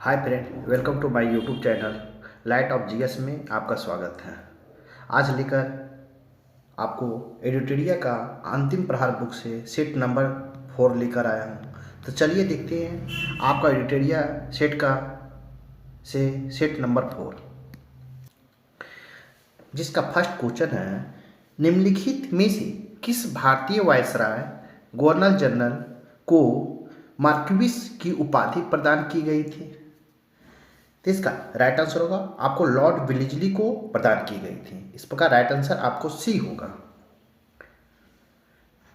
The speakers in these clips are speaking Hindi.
Hi friend, welcome to my YouTube channel light of GS में आपका स्वागत है। आज लेकर आपको एडिटोरिया का अंतिम प्रहार बुक से सेट नंबर 4 लेकर आया हूँ। तो चलिए देखते हैं आपका एडिटोरिया सेट का सेट नंबर 4, जिसका फर्स्ट क्वेश्चन है, निम्नलिखित में से किस भारतीय वायसराय गवर्नर जनरल को मार्क्विस की उपाधि प्रदान की गई थी? तो इसका राइट आंसर होगा आपको लॉर्ड विलिजली को प्रदान की गई थी। इस प्रकार राइट आंसर आपको सी होगा।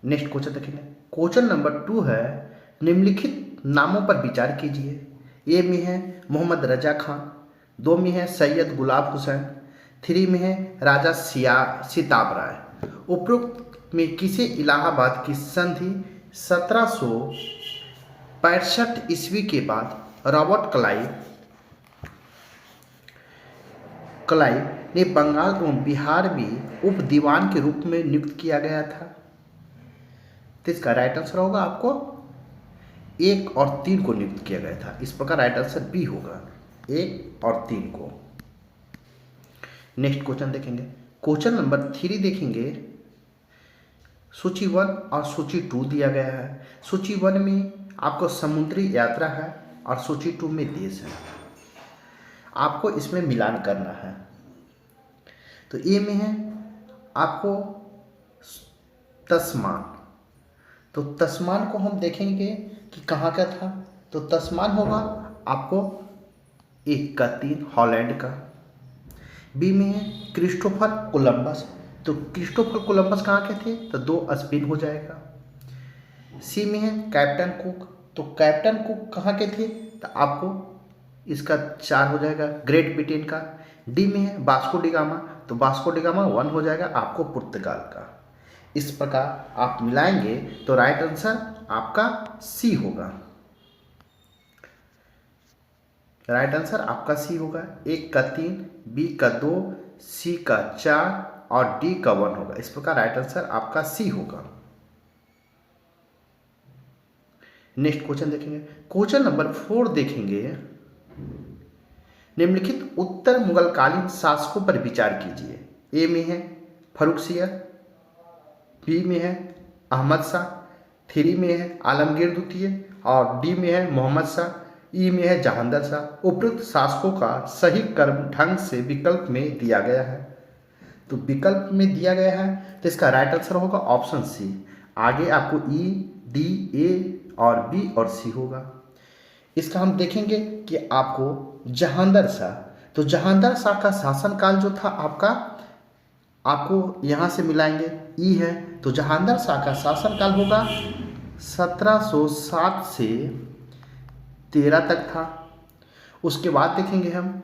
नेक्स्ट क्वेश्चन देखेंगे। क्वेश्चन नंबर 2 है, निम्नलिखित नामों पर विचार कीजिए। ए में है मोहम्मद रजा खान, 2 में है सैयद गुलाब हुसैन, 3 में है राजा सिताब राय। उपरोक्त में किसे इलाहाबाद की संधि 1765 ईस्वी के बाद रॉबर्ट क्लाइव ने बंगाल एवं बिहार में उप दीवान के रूप में नियुक्त किया गया था? तो इसका राइट आंसर होगा आपको 1 और 3 को नियुक्त किया गया था। इस प्रकार राइट आंसर बी होगा, 1 और 3 को। नेक्स्ट क्वेश्चन देखेंगे। क्वेश्चन नंबर 3 देखेंगे। सूची 1 और सूची 2 दिया गया है। सूची 1 में आपको समुद्री यात्रा है और सूची 2 में देश है। आपको इसमें मिलान करना है। तो ए में है आपको तस्मान। तो तस्मान को हम देखेंगे कि कहाँ का था। तो तस्मान होगा आपको 1 का 3 हॉलैंड का। बी में है क्रिस्टोफर कोलंबस। तो क्रिस्टोफर कोलंबस कहाँ के थे? तो 2 स्पेन हो जाएगा। सी में है कैप्टन कुक। तो कैप्टन कुक कहाँ के थे? तो आपको इसका 4 हो जाएगा, ग्रेट ब्रिटेन का। डी में है वास्को डी गामा। तो वास्को डी गामा 1 हो जाएगा आपको पुर्तगाल का। इस प्रकार आप मिलाएंगे तो राइट आंसर आपका सी होगा। राइट आंसर आपका सी होगा। 1 का 3, बी का 2, सी का 4 और डी का 1 होगा। इस प्रकार राइट आंसर आपका सी होगा। नेक्स्ट क्वेश्चन देखेंगे। क्वेश्चन नंबर 4 देखेंगे। निम्नलिखित उत्तर मुगलकालीन शासकों पर विचार कीजिए। ए में है फर्रुखसियर, बी में है अहमद शाह, 3 में है आलमगीर द्वितीय और डी में है मोहम्मद शाह, ई में है जहांगीर शाह। उपरोक्त शासकों का सही क्रम ढंग से विकल्प में दिया गया है। तो विकल्प में दिया गया है तो इसका राइट आंसर होगा ऑप्शन सी। आगे आपको ई, डी, ए और बी और सी होगा। इसका हम देखेंगे कि आपको जहांगीर शाह, तो जहांगीर शाह का शासनकाल जो था आपको यहाँ से मिलाएंगे, ई है। तो जहांगीर शाह का शासनकाल होगा 1707 से 13 तक था। उसके बाद देखेंगे हम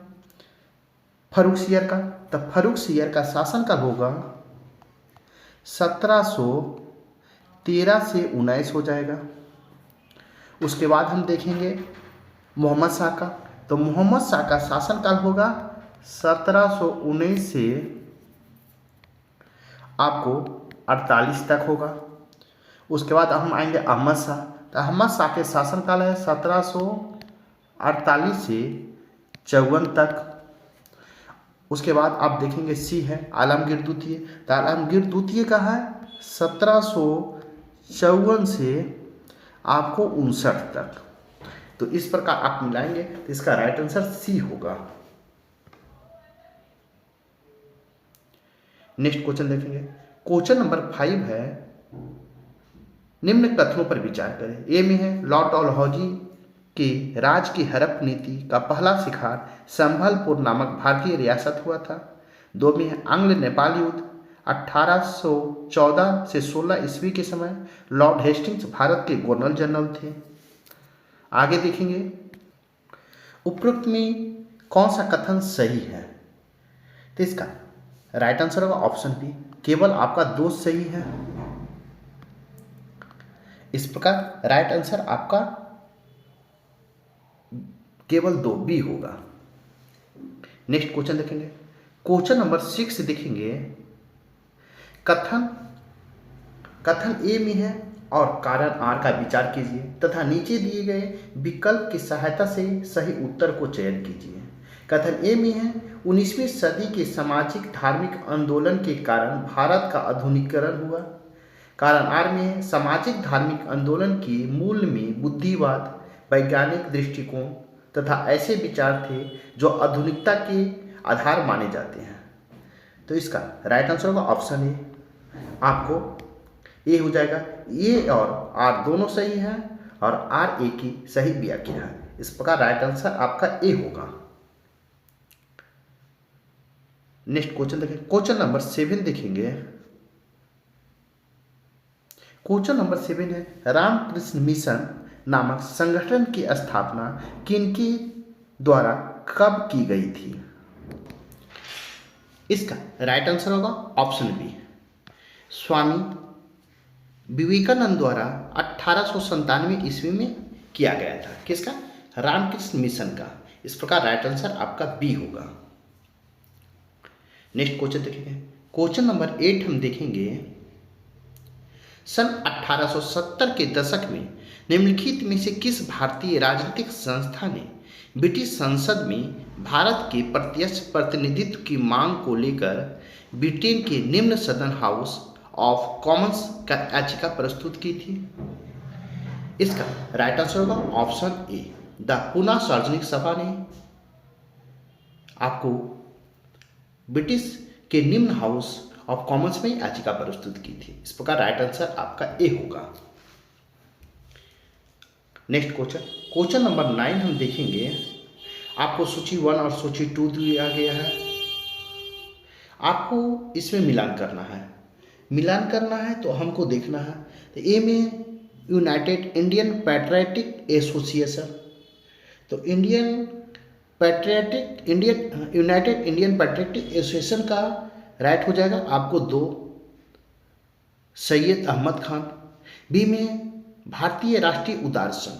फर्रुखसियर का। तो फर्रुखसियर का शासनकाल होगा 1713 से 19 हो जाएगा। उसके बाद हम देखेंगे मोहम्मद शाह का। तो मोहम्मद शाह का शासनकाल होगा 1719 से आपको 48 तक होगा। उसके बाद हम आएंगे अहमद शाह। तो अहमद शाह के शासनकाल है 1748 से 54 तक। उसके बाद आप देखेंगे सी है आलमगीर द्वितीय। तो आलमगीर द्वितीय का है 1754 से आपको 59 तक। तो इस प्रकार आप मिलाएंगे तो इसका राइट आंसर सी होगा। नेक्स्ट क्वेश्चन देखेंगे। क्वेश्चन नंबर 5 है, निम्न कथनों पर विचार करें। ए में है लॉर्ड डलहौजी के राज की हड़प नीति का पहला शिकार संभलपुर नामक भारतीय रियासत हुआ था। 2 में है आंग्ल नेपाल युद्ध 1814 से 16 ईस्वी के समय लॉर्ड हेस्टिंग्स भारत के गवर्नर जनरल थे। आगे देखेंगे उपरोक्त में कौन सा कथन सही है। तो इसका राइट आंसर होगा ऑप्शन बी, केवल आपका 2 सही है। इस प्रकार राइट आंसर आपका केवल 2 बी होगा। नेक्स्ट क्वेश्चन देखेंगे। क्वेश्चन नंबर 6 देखेंगे। कथन ए में है और कारण आर का विचार कीजिए तथा नीचे दिए गए विकल्प की सहायता से सही उत्तर को चयन कीजिए। कथन ए में है 19वीं सदी के सामाजिक धार्मिक आंदोलन के कारण भारत का आधुनिकीकरण हुआ। कारण आर में है सामाजिक धार्मिक आंदोलन के मूल में बुद्धिवाद, वैज्ञानिक दृष्टिकोण तथा ऐसे विचार थे जो आधुनिकता के आधार माने जाते हैं। तो इसका राइट आंसर होगा ऑप्शन ए। आपको ए हो जाएगा। ए और आर दोनों सही हैं और आर ए की सही व्याख्या है। इस प्रकार राइट आंसर आपका ए होगा। नेक्स्ट क्वेश्चन देखें। क्वेश्चन नंबर 7 देखेंगे। क्वेश्चन नंबर 7 है रामकृष्ण मिशन नामक संगठन की स्थापना किनके द्वारा कब की गई थी? इसका राइट आंसर होगा ऑप्शन बी, स्वामी विवेकानंद द्वारा 1897 ईस्वी में किया गया था। किसका? रामकृष्ण मिशन का। इस प्रकार राइट आंसर आपका बी होगा। नेक्स्ट क्वेश्चन देखेंगे। क्वेश्चन नंबर 8 हम देखेंगे। सन 1870 के दशक में निम्नलिखित में से किस भारतीय राजनीतिक संस्था ने ब्रिटिश संसद में भारत के प्रत्यक्ष प्रतिनिधित्व की मांग को लेकर ब्रिटेन के निम्न सदन हाउस ऑफ कॉमन्स का याचिका प्रस्तुत की थी? इसका राइट आंसर होगा ऑप्शन ए, द पुना सार्वजनिक सभा ने आपको ब्रिटिश के निम्न हाउस ऑफ कॉमन्स में याचिका प्रस्तुत की थी। इस प्रकार राइट आंसर आपका ए होगा। नेक्स्ट क्वेश्चन, क्वेश्चन नंबर 9 हम देखेंगे। आपको सूची 1 और सूची 2 दिया गया है। आपको इसमें मिलान करना है। मिलान करना है तो हमको देखना है। तो ए में यूनाइटेड इंडियन पैट्रियटिक एसोसिएशन, तो यूनाइटेड इंडियन पैट्रियटिक एसोसिएशन का राइट हो जाएगा आपको 2, सैयद अहमद खान। बी में भारतीय राष्ट्रीय उदार संघ,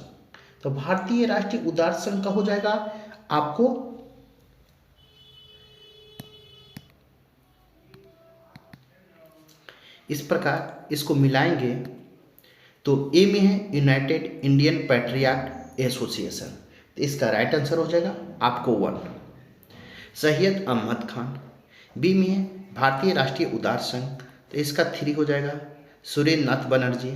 तो भारतीय राष्ट्रीय उदार संघ का हो जाएगा आपको इस प्रकार इसको मिलाएंगे तो ए में है यूनाइटेड इंडियन पैट्रियट एसोसिएशन, तो इसका राइट आंसर हो जाएगा आपको 1, सैयद अहमद खान। बी में है भारतीय राष्ट्रीय उदार संघ, तो इसका 3 हो जाएगा सुरेंद्र नाथ बनर्जी।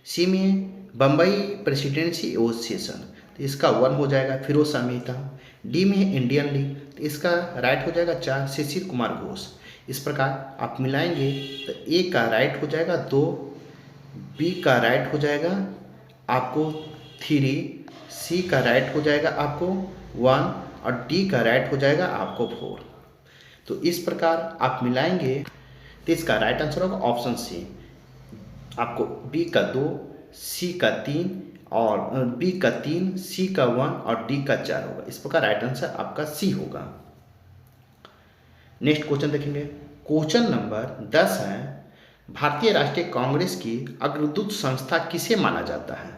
सी में है बम्बई प्रेसिडेंसी एसोसिएशन, तो इसका 1 हो जाएगा फिरोज शाह मेहता। डी में है इंडियन लीग, तो इसका राइट हो जाएगा 4, शिशिर कुमार घोष। इस प्रकार आप मिलाएंगे तो ए का राइट हो जाएगा 2, बी का राइट हो जाएगा आपको 3, सी का राइट हो जाएगा आपको 1 और डी का राइट हो जाएगा आपको 4। तो इस प्रकार आप मिलाएंगे तो इसका राइट आंसर होगा ऑप्शन सी। आपको बी का 2, सी का 3 और बी का 3, सी का 1 और डी का 4 होगा। इस प्रकार राइट आंसर आपका सी होगा। नेक्स्ट क्वेश्चन देखेंगे। क्वेश्चन नंबर 10 है भारतीय राष्ट्रीय कांग्रेस की अग्रदूत संस्था किसे माना जाता है?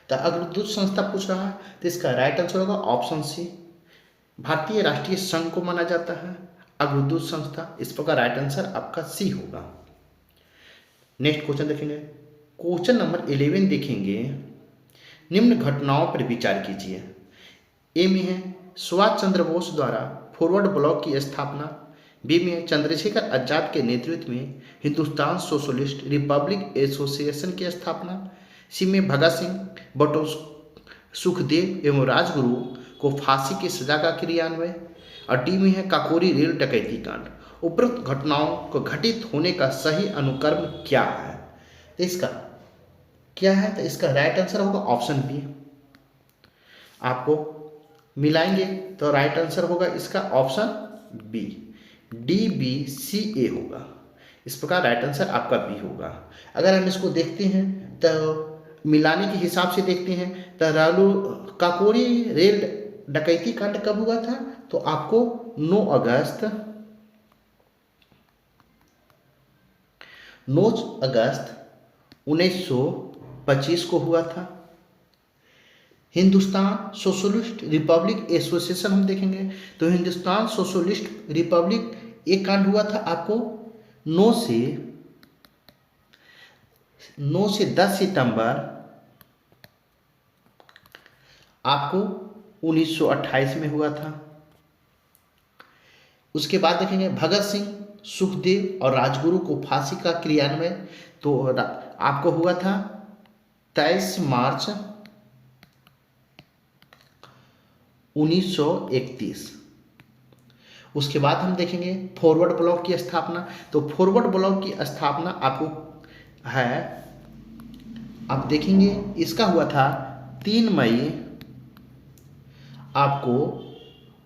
तो अग्रदूत संस्था पूछ रहा है, तो इसका राइट आंसर होगा ऑप्शन सी, भारतीय राष्ट्रीय संघ को माना जाता है अग्रदूत संस्था। इस प्रकार राइट आंसर आपका सी होगा। नेक्स्ट क्वेश्चन देखेंगे। क्वेश्चन नंबर 11 देखेंगे। निम्न घटनाओं पर विचार कीजिए। ए में है सुभाष चंद्र बोस द्वारा फॉरवर्ड ब्लॉक की स्थापना। बी में चंद्रशेखर आजाद के नेतृत्व में हिंदुस्तान सोशलिस्ट रिपब्लिक एसोसिएशन की स्थापना। सी में भगत सिंह बटो सुखदेव एवं राजगुरु को फांसी की सजा का क्रियान्वयन। और डी में है काकोरी रेल डकैती कांड। उपरोक्त घटनाओं को घटित होने का सही अनुक्रम क्या है? तो इसका क्या है? तो इसका राइट आंसर होगा ऑप्शन बी। आपको मिलाएंगे तो राइट आंसर होगा इसका option B, D B C A होगा। इस प्रकार राइट आंसर आपका बी होगा। अगर हम इसको देखते हैं तो मिलाने के हिसाब से देखते हैं तो काकोरी रेल डकैती कांड कब हुआ था? तो आपको 9 अगस्त 1925 को हुआ था। हिंदुस्तान सोशलिस्ट रिपब्लिक एसोसिएशन हम देखेंगे तो हिंदुस्तान सोशलिस्ट रिपब्लिक एक कांड हुआ था आपको 9 से 9 से 10 सितंबर आपको 1928 में हुआ था। उसके बाद देखेंगे भगत सिंह, सुखदेव और राजगुरु को फांसी का क्रियान्वयन तो आपको हुआ था 23 मार्च 1931। उसके बाद हम देखेंगे फॉरवर्ड ब्लॉक की स्थापना। तो फॉरवर्ड ब्लॉक की स्थापना आपको है, आप देखेंगे इसका हुआ था 3 मई आपको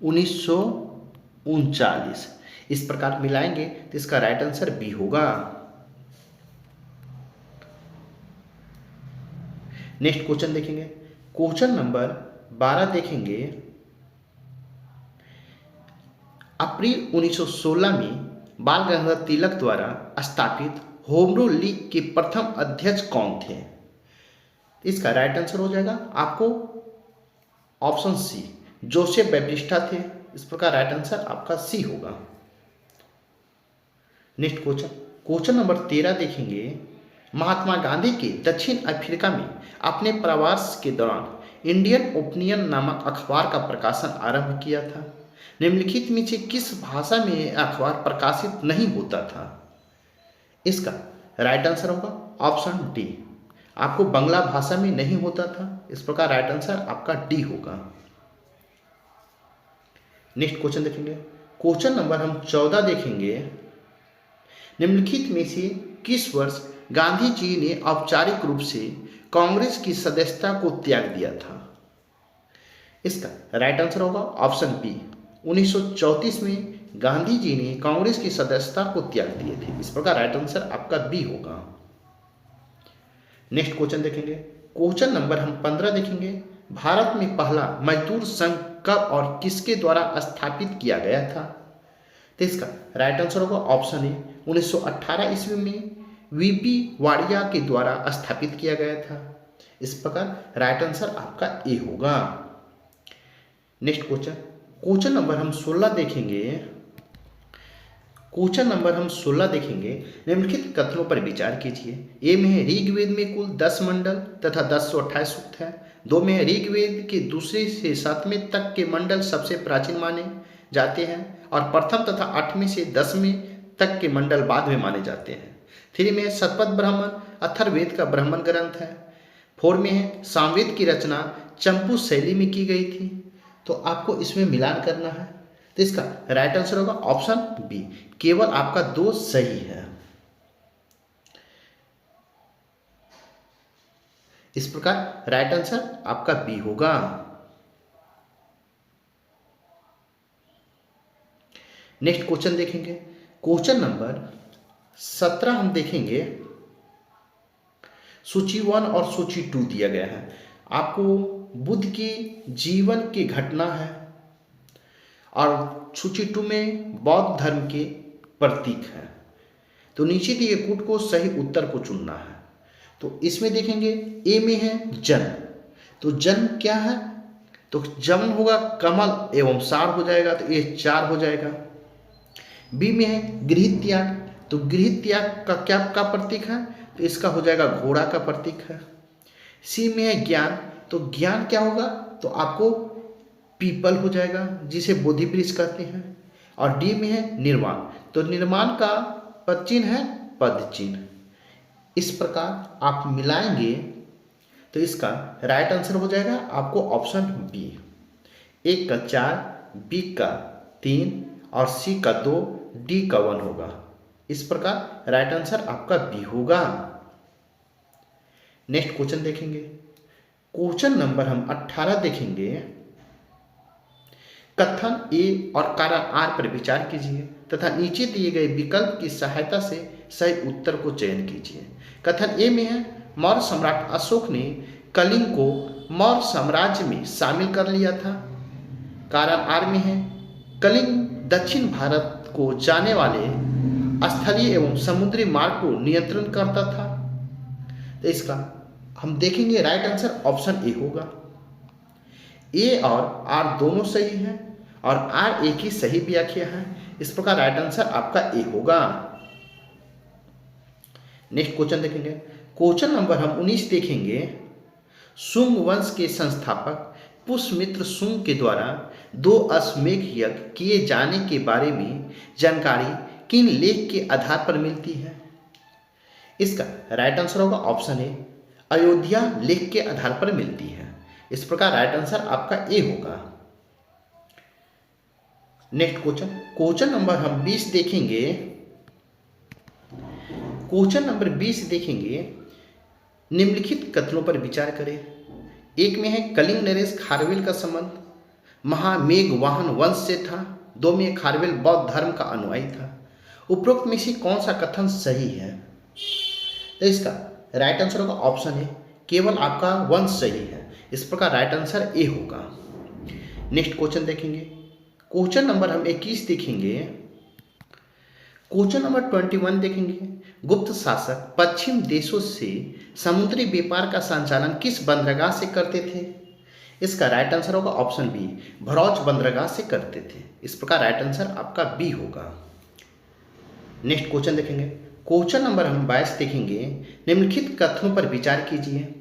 1939। इस प्रकार मिलाएंगे तो इसका राइट आंसर बी होगा। नेक्स्ट क्वेश्चन देखेंगे, क्वेश्चन नंबर 12 देखेंगे। अप्रैल 1916 में बाल गंगाधर तिलक द्वारा स्थापित होम रूल लीग के प्रथम अध्यक्ष कौन थे? इसका राइट आंसर हो जाएगा आपको ऑप्शन सी, जोसेफ बैप्टिस्टा थे। इस प्रकार राइट आंसर आपका सी होगा। नेक्स्ट क्वेश्चन, क्वेश्चन नंबर 13 देखेंगे। महात्मा गांधी के दक्षिण अफ्रीका में अपने प्रवास के दौरान इंडियन ओपिनियन नामक अखबार का प्रकाशन आरंभ किया था। निम्नलिखित में से किस भाषा में यह अखबार प्रकाशित नहीं होता था? इसका राइट आंसर होगा ऑप्शन डी, आपको बांग्ला भाषा में नहीं होता था। इस प्रकार राइट आंसर आपका डी होगा। नेक्स्ट क्वेश्चन देखेंगे, क्वेश्चन नंबर हम 14 देखेंगे। निम्नलिखित में से किस वर्ष गांधी जी ने औपचारिक रूप से कांग्रेस की सदस्यता को त्याग दिया था? इसका राइट आंसर होगा ऑप्शन बी, 1934 में गांधी जी ने कांग्रेस की सदस्यता को त्याग दिए थे। इस प्रकार राइट आंसर आपका बी होगा। नेक्स्ट क्वेश्चन देखेंगे, क्वेश्चन नंबर हम 15 देखेंगे। भारत में पहला मजदूर संघ कब और किसके द्वारा स्थापित किया गया था? तो इसका राइट आंसर होगा ऑप्शन ए, 1918 ईस्वी में वीपी वाडिया के द्वारा स्थापित किया गया था। इस प्रकार राइट आंसर आपका ए होगा। नेक्स्ट क्वेश्चन, क्वेश्चन नंबर हम 16 देखेंगे। क्वेश्चन नंबर हम 16 देखेंगे। निम्नलिखित कथनों पर विचार कीजिए। ए में है ऋग्वेद में कुल 10 मंडल तथा 1028 सूक्त है। 2 में है ऋग्वेद के दूसरे से 7वें तक के मंडल सबसे प्राचीन माने जाते हैं और प्रथम तथा 8वें से 10वें तक के मंडल बाद में माने जाते हैं। 3 में है शतपथ ब्राह्मण अथर्ववेद का ब्राह्मण ग्रंथ है। 4 में है सामवेद की रचना चंपू शैली में की गई थी। तो आपको इसमें मिलान करना है। तो इसका राइट आंसर होगा ऑप्शन बी, केवल आपका 2 सही है। इस प्रकार राइट आंसर आपका बी होगा। नेक्स्ट क्वेश्चन देखेंगे, क्वेश्चन नंबर 17 हम देखेंगे। सूची 1 और सूची 2 दिया गया है। आपको बुद्ध के जीवन की घटना है और सूची 2 में बौद्ध धर्म के प्रतीक है। तो नीचे दिए कूट को सही उत्तर को चुनना है। तो इसमें देखेंगे ए में है जन्म। तो जन्म क्या है? तो जन्म होगा कमल एवं सार हो जाएगा, तो ये 4 हो जाएगा। बी में है गृह त्याग। तो गृह त्याग का क्या का प्रतीक है? तो इसका हो जाएगा घोड़ा का प्रतीक है। सी में है ज्ञान। तो ज्ञान क्या होगा? तो आपको पीपल हो जाएगा, जिसे बोधि वृक्ष कहते हैं। और डी में है निर्माण। तो निर्माण का पद चिन्ह है पद चिन्ह। इस प्रकार आप मिलाएंगे तो इसका राइट आंसर हो जाएगा आपको ऑप्शन बी, 1 का 4, बी का 3 और सी का 2, डी का 1 होगा। इस प्रकार राइट आंसर आपका बी होगा। नेक्स्ट क्वेश्चन देखेंगे, क्वेश्चन नंबर हम 18 देखेंगे। कथन ए और कारण आर पर विचार कीजिए तथा नीचे दिए गए विकल्प की सहायता से सही उत्तर को चयन कीजिए। कथन ए में है मौर्य सम्राट अशोक ने कलिंग को मौर्य साम्राज्य में शामिल कर लिया था। कारण आर में है कलिंग दक्षिण भारत को जाने वाले स्थलीय एवं समुद्री मार्ग को नियंत्रण करता था। तो इसका हम देखेंगे राइट आंसर ऑप्शन ए होगा। ए और आर दोनों सही हैं और आर ए की सही व्याख्या है। इस प्रकार राइट आंसर आपका ए होगा। नेक्स्ट क्वेश्चन देखेंगे, क्वेश्चन नंबर हम 19 देखेंगे। शुंग वंश के संस्थापक पुष्यमित्र शुंग के द्वारा 2 अश्वमेध यज्ञ किए जाने के बारे में जानकारी किन लेख के आधार पर मिलती है? इसका राइट आंसर होगा ऑप्शन ए, अयोध्या लेख के आधार पर मिलती है। इस प्रकार राइट आंसर आपका ए होगा। नेक्स्ट क्वेश्चन नंबर हम 20 देखेंगे। क्वेश्चन नंबर 20 देखेंगे, निम्नलिखित कथनों पर विचार करें। एक में है कलिंग नरेश खारवेल का संबंध महामेघवाहन वंश से था। 2 में खारवेल बौद्ध धर्म का अनुयायी था। उपरोक्त में से कौन सा कथन सही है? तो इसका राइट आंसर होगा ऑप्शन ए, केवल आपका वंश सही है। इस प्रकार राइट आंसर ए होगा। नेक्स्ट क्वेश्चन देखेंगे। क्वेश्चन नंबर हम 21 देखेंगे। क्वेश्चन नंबर 21 देखेंगे, गुप्त शासक पश्चिम देशों से समुद्री व्यापार का संचालन किस बंदरगाह से करते थे? इसका राइट आंसर होगा ऑप्शन बी, भरौच बंदरगाह से करते थे। इस प्रकार राइट आंसर आपका बी होगा। नेक्स्ट क्वेश्चन देखेंगे। क्वेश्चन नंबर हम 22 देखेंगे। निम्नलिखित कथनों पर विचार कीजिए।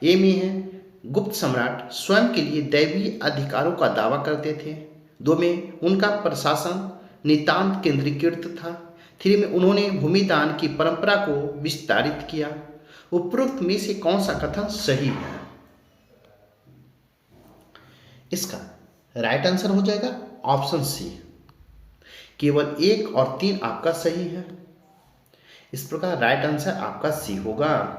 ए में है गुप्त सम्राट स्वयं के लिए दैवीय अधिकारों का दावा करते थे। 2 में उनका प्रशासन नितांत केंद्रीकृत था। 3 में उन्होंने भूमिदान की परंपरा को विस्तारित किया। उपरोक्त में से कौन सा कथन सही है? इसका राइट आंसर हो जाएगा ऑप्शन सी, केवल 1 और 3 आपका सही है। इस प्रकार राइट आंसर आपका सी होगा।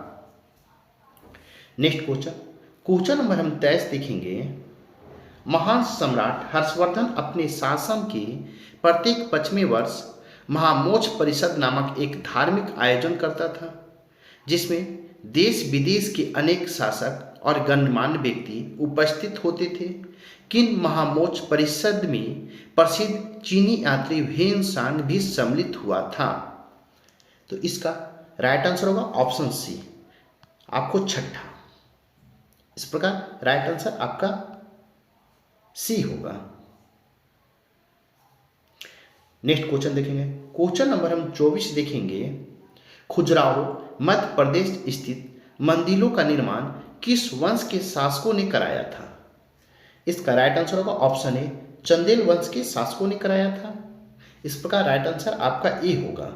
नेक्स्ट क्वेश्चन नंबर हम 23 देखेंगे। महान सम्राट हर्षवर्धन अपने शासन के प्रत्येक 25वें वर्ष महामोक्ष परिषद नामक एक धार्मिक आयोजन करता था, जिसमें देश विदेश के अनेक शासक और गणमान्य व्यक्ति उपस्थित होते थे। किन महामोक्ष परिषद में प्रसिद्ध चीनी यात्री वेन सांग भी सम्मिलित हुआ था? तो इसका राइट आंसर होगा ऑप्शन सी, आपको छठा। इस प्रकार राइट आंसर आपका सी होगा। नेक्स्ट क्वेश्चन देखेंगे। क्वेश्चन नंबर हम 24 देखेंगे। खुजराहो मध्य प्रदेश स्थित मंदिरों का निर्माण किस वंश के शासकों ने कराया था? इसका राइट आंसर होगा ऑप्शन ए, चंदेल वंश के शासकों ने कराया था। इस प्रकार राइट आंसर आपका ए होगा।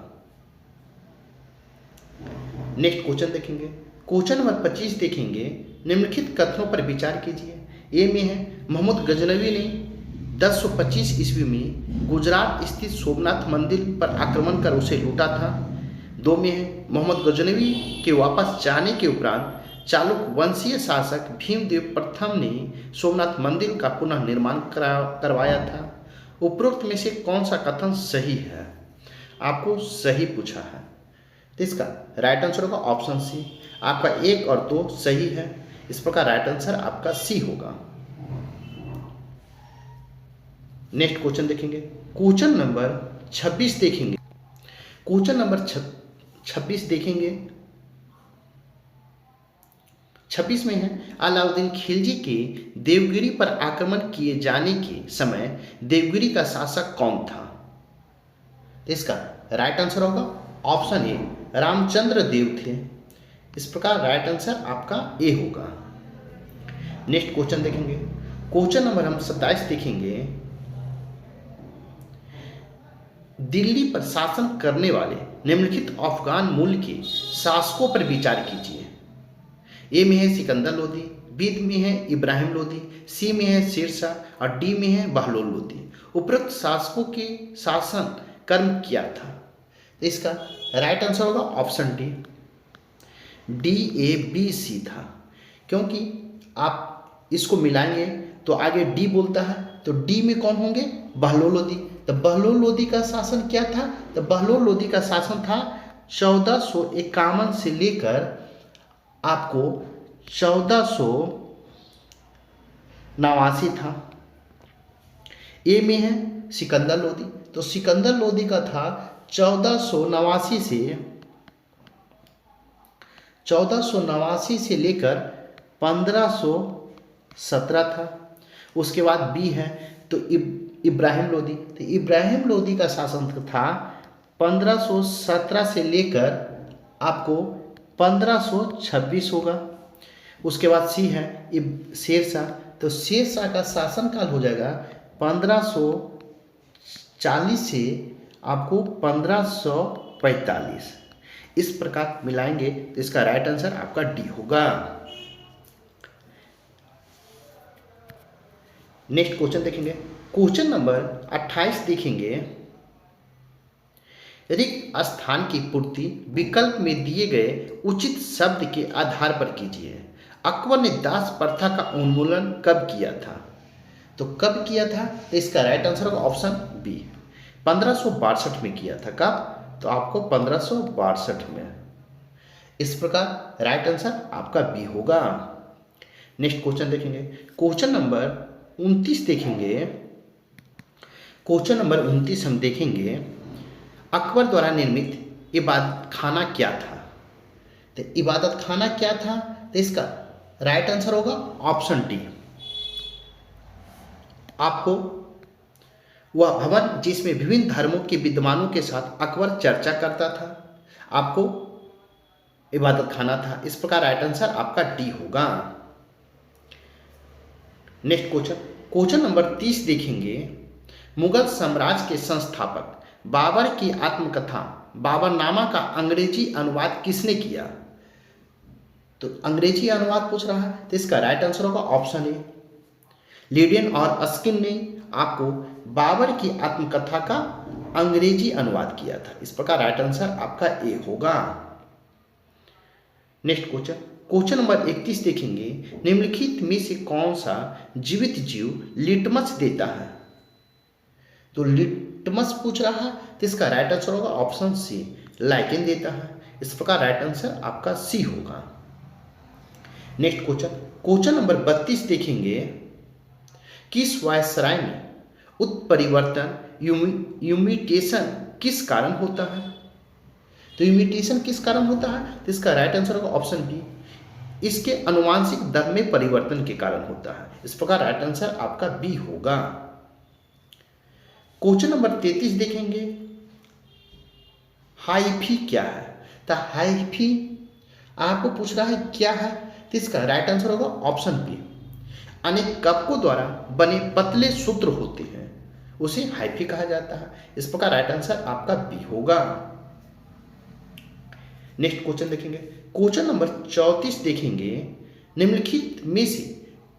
नेक्स्ट क्वेश्चन देखेंगे। क्वेश्चन नंबर 25 देखेंगे। निम्नलिखित कथनों पर विचार कीजिए। ए में है मोहम्मद गजनवी ने 1025 ईस्वी में गुजरात स्थित सोमनाथ मंदिर पर आक्रमण कर उसे लूटा था। 2 में है मोहम्मद गजनवी के वापस जाने के उपरांत चालुक्य वंशीय शासक भीमदेव प्रथम ने सोमनाथ मंदिर का पुनः निर्माण करवाया था। उपरोक्त में से कौन सा कथन सही है? आपको सही पूछा है, तो इसका राइट आंसर होगा ऑप्शन सी। आपका 1 और 2 सही है। इस प्रकार राइट आंसर आपका सी होगा। नेक्स्ट क्वेश्चन देखेंगे। क्वेश्चन नंबर 26 देखेंगे। क्वेश्चन नंबर 26 देखेंगे। 26 में है अलाउद्दीन खिलजी के देवगिरी पर आक्रमण किए जाने के समय देवगिरी का शासक कौन था? इसका राइट आंसर होगा ऑप्शन ए, रामचंद्र देव थे। इस प्रकार राइट आंसर आपका ए होगा। नेक्स्ट क्वेश्चन देखेंगे। क्वेश्चन नंबर हम 27 देखेंगे। दिल्ली पर शासन करने वाले निम्नलिखित अफगान मूल के शासकों पर विचार कीजिए। ए में है सिकंदर लोदी, बी में है इब्राहिम लोदी, सी में है शेरशाह और डी में है बहलोल लोदी। उपरोक्त शासकों के शासन कर्म क्या था? इसका राइट आंसर होगा ऑप्शन डी, DABC था। क्योंकि आप इसको मिलाएंगे तो आगे डी बोलता है, तो डी में कौन होंगे? बहलोल लोदी। तो बहलोल लोदी का शासन क्या था? तो बहलोल लोदी का शासन था 1451 से लेकर आपको 1489 था। ए में है सिकंदर लोदी, तो सिकंदर लोदी का था 1489 से लेकर 1517 था। उसके बाद बी है तो इब्राहिम लोदी, तो इब्राहिम लोदी का शासन था 1517 से लेकर आपको 1526 होगा। उसके बाद सी है शेरशाह, तो शेरशाह का शासनकाल हो जाएगा 1540 से आपको 1545। इस प्रकार मिलाएंगे तो इसका राइट आंसर आपका डी होगा। नेक्स्ट क्वेश्चन देखेंगे, क्वेश्चन नंबर 28 देखेंगे, रिक्त स्थान की पूर्ति विकल्प में दिए गए उचित शब्द के आधार पर कीजिए। अकबर ने दास प्रथा का उन्मूलन कब किया था? तो कब किया था? तो इसका राइट आंसर होगा ऑप्शन बी, 1562 में किया था। कब? तो आपको 1562 में। इस प्रकार राइट आंसर आपका बी होगा। नेक्स्ट क्वेश्चन देखेंगे, क्वेश्चन नंबर 29 देखेंगे। क्वेश्चन नंबर 29 हम देखेंगे, अकबर द्वारा निर्मित इबादत खाना क्या था? तो इबादत खाना क्या था? तो इसका राइट आंसर होगा ऑप्शन डी, आपको वह भवन जिसमें विभिन्न धर्मों के विद्वानों के साथ अकबर चर्चा करता था, आपको इबादत खाना था। इस प्रकार राइट आंसर आपका डी होगा। नेक्स्ट क्वेश्चन, क्वेश्चन नंबर 30 देखेंगे, मुगल साम्राज्य के संस्थापक बाबर की आत्मकथा बाबरनामा का अंग्रेजी अनुवाद किसने किया? तो अंग्रेजी अनुवाद पूछ रहा है, तो इसका राइट आंसर होगा ऑप्शन ए, लीडेन और अस्किन ने आपको बाबर की आत्मकथा का अंग्रेजी अनुवाद किया था। इस प्रकार राइट आंसर आपका ए होगा। नेक्स्ट क्वेश्चन, क्वेश्चन नंबर 31 देखेंगे, निम्नलिखित में से कौन सा जीवित जीव लिटमस देता है? तो लिटमस पूछ रहा है, तो इसका राइट आंसर होगा ऑप्शन सी, लाइकेन देता है। इस प्रकार राइट आंसर आपका सी होगा। नेक्स्ट क्वेश्चन, क्वेश्चन नंबर 32 देखेंगे, किस वायसराय में उत्परिवर्तन यूमिटेशन किस कारण होता है? तो यूमिटेशन किस कारण होता है? तो इसका राइट आंसर होगा ऑप्शन बी, इसके अनुवांशिक दर में परिवर्तन के कारण होता है। इस प्रकार राइट आंसर आपका बी होगा। क्वेश्चन नंबर 33 देखेंगे, हाइफी क्या है? तो हाइफी आपको पूछ रहा है क्या है, तो इसका राइट आंसर होगा ऑप्शन बी, अनेक कवकों द्वारा बने पतले सूत्र होते हैं, उसे हाइफी कहा जाता है। इस प्रकार राइट आंसर आपका बी होगा। नेक्स्ट क्वेश्चन देखेंगे, क्वेश्चन नंबर 34 देखेंगे, निम्नलिखित में से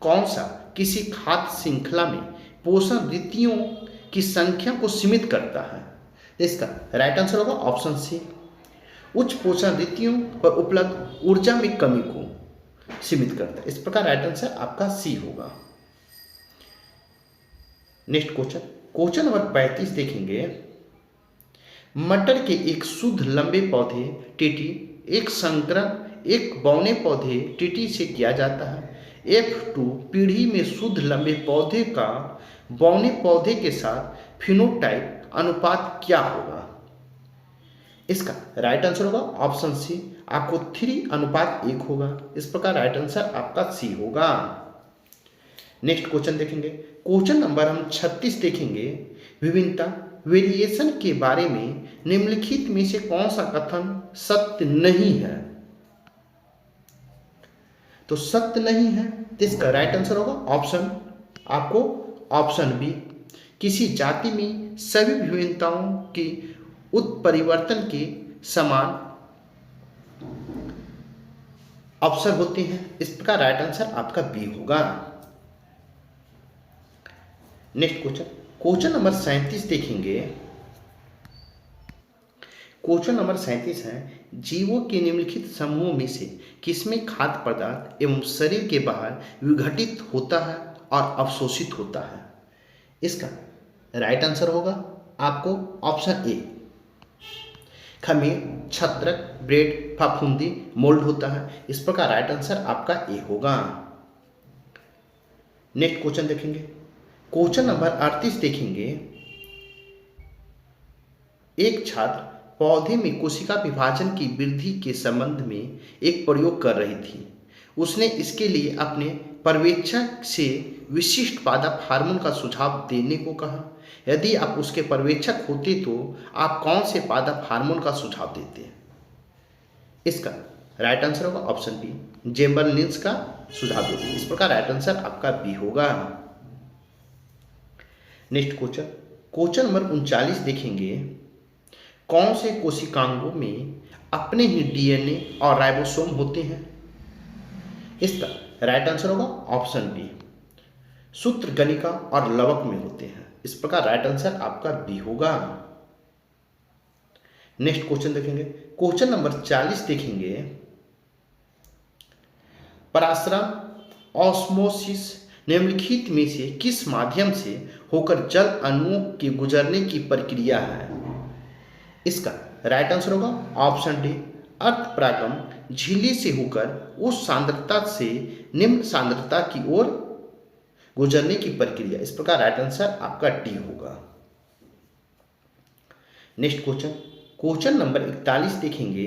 कौन सा किसी खाद्य श्रृंखला में पोषण रीतियों की संख्या को सीमित करता है? इसका राइट आंसर होगा ऑप्शन सी, उच्च पोषण रीतियों पर उपलब्ध ऊर्जा में कमी को सीमित करता है। इस प्रकार राइट आंसर आपका सी होगा। नेक्स्ट क्वेश्चन, क्वेश्चन नंबर 35 देखेंगे, मटर के एक शुद्ध लंबे पौधे टीटी एक संकरण एक बौने पौधे टीटी से किया जाता है। F2 पीढ़ी में शुद्ध लंबे पौधे का बौने पौधे के साथ फिनोटाइप अनुपात क्या होगा? इसका राइट आंसर होगा ऑप्शन सी, आपको 3:1 होगा। इस प्रकार राइट आंसर आपका सी होगा। नेक्स्ट क्वेश्चन देखेंगे, क्वेश्चन नंबर हम 36 देखेंगे, विभिन्नता वेरिएशन के बारे में निम्नलिखित में से कौन सा कथन सत्य नहीं है? तो सत्य नहीं है, तो इसका राइट आंसर होगा ऑप्शन, आपको ऑप्शन बी, किसी जाति में सभी विभिन्नताओं की उत्परिवर्तन के समान अवसर होते हैं। इस प्रकार राइट आंसर आपका बी होगा। नेक्स्ट क्वेश्चन, क्वेश्चन नंबर 37 देखेंगे, क्वेश्चन नंबर 37 है, जीवों के निम्नलिखित समूहों में से किसमें खाद्य पदार्थ एवं शरीर के बाहर विघटित होता है और अवशोषित होता है? इसका राइट आंसर होगा आपको ऑप्शन ए, खमीर, छत्रक, ब्रेड, फफूंदी, मोल्ड होता है। इस प्रकार राइट आंसर आपका ए होगा। नेक्स्ट क्वेश्चन देखेंगे, क्वेश्चन नंबर 38 देखेंगे, एक छात्र पौधे में कोशिका विभाजन की वृद्धि के संबंध में एक प्रयोग कर रही थी। उसने इसके लिए अपने पर्यवेक्षक से विशिष्ट पादप हार्मोन का सुझाव देने को कहा। यदि आप उसके पर्यवेक्षक होते तो आप कौन से पादप हार्मोन का सुझाव देते? इसका राइट आंसर होगा ऑप्शन बी, जेम्बरलिन्स का सुझाव देते। इस प्रकार राइट आंसर आपका बी होगा। नेक्स्ट क्वेश्चन, क्वेश्चन नंबर 39 देखेंगे, कौन से कोशिकांगों में अपने ही डीएनए और राइबोसोम होते हैं? इसका राइट आंसर होगा ऑप्शन बी, सूत्रगणिका और लवक में होते हैं। इस प्रकार राइट आंसर आपका बी होगा। नेक्स्ट क्वेश्चन देखेंगे, क्वेश्चन नंबर 40 देखेंगे, पराश्रम ऑस्मोसिस निम्नलिखित में से किस माध्यम से होकर जल अणुओं के गुजरने की प्रक्रिया है? इसका राइट आंसर होगा ऑप्शन डी, अर्ध परागम झिल्ली से होकर उच्च सांद्रता से निम्न सांद्रता की ओर गुजरने की प्रक्रिया। इस प्रकार राइट आंसर आपका डी होगा। नेक्स्ट क्वेश्चन, क्वेश्चन नंबर 41 देखेंगे,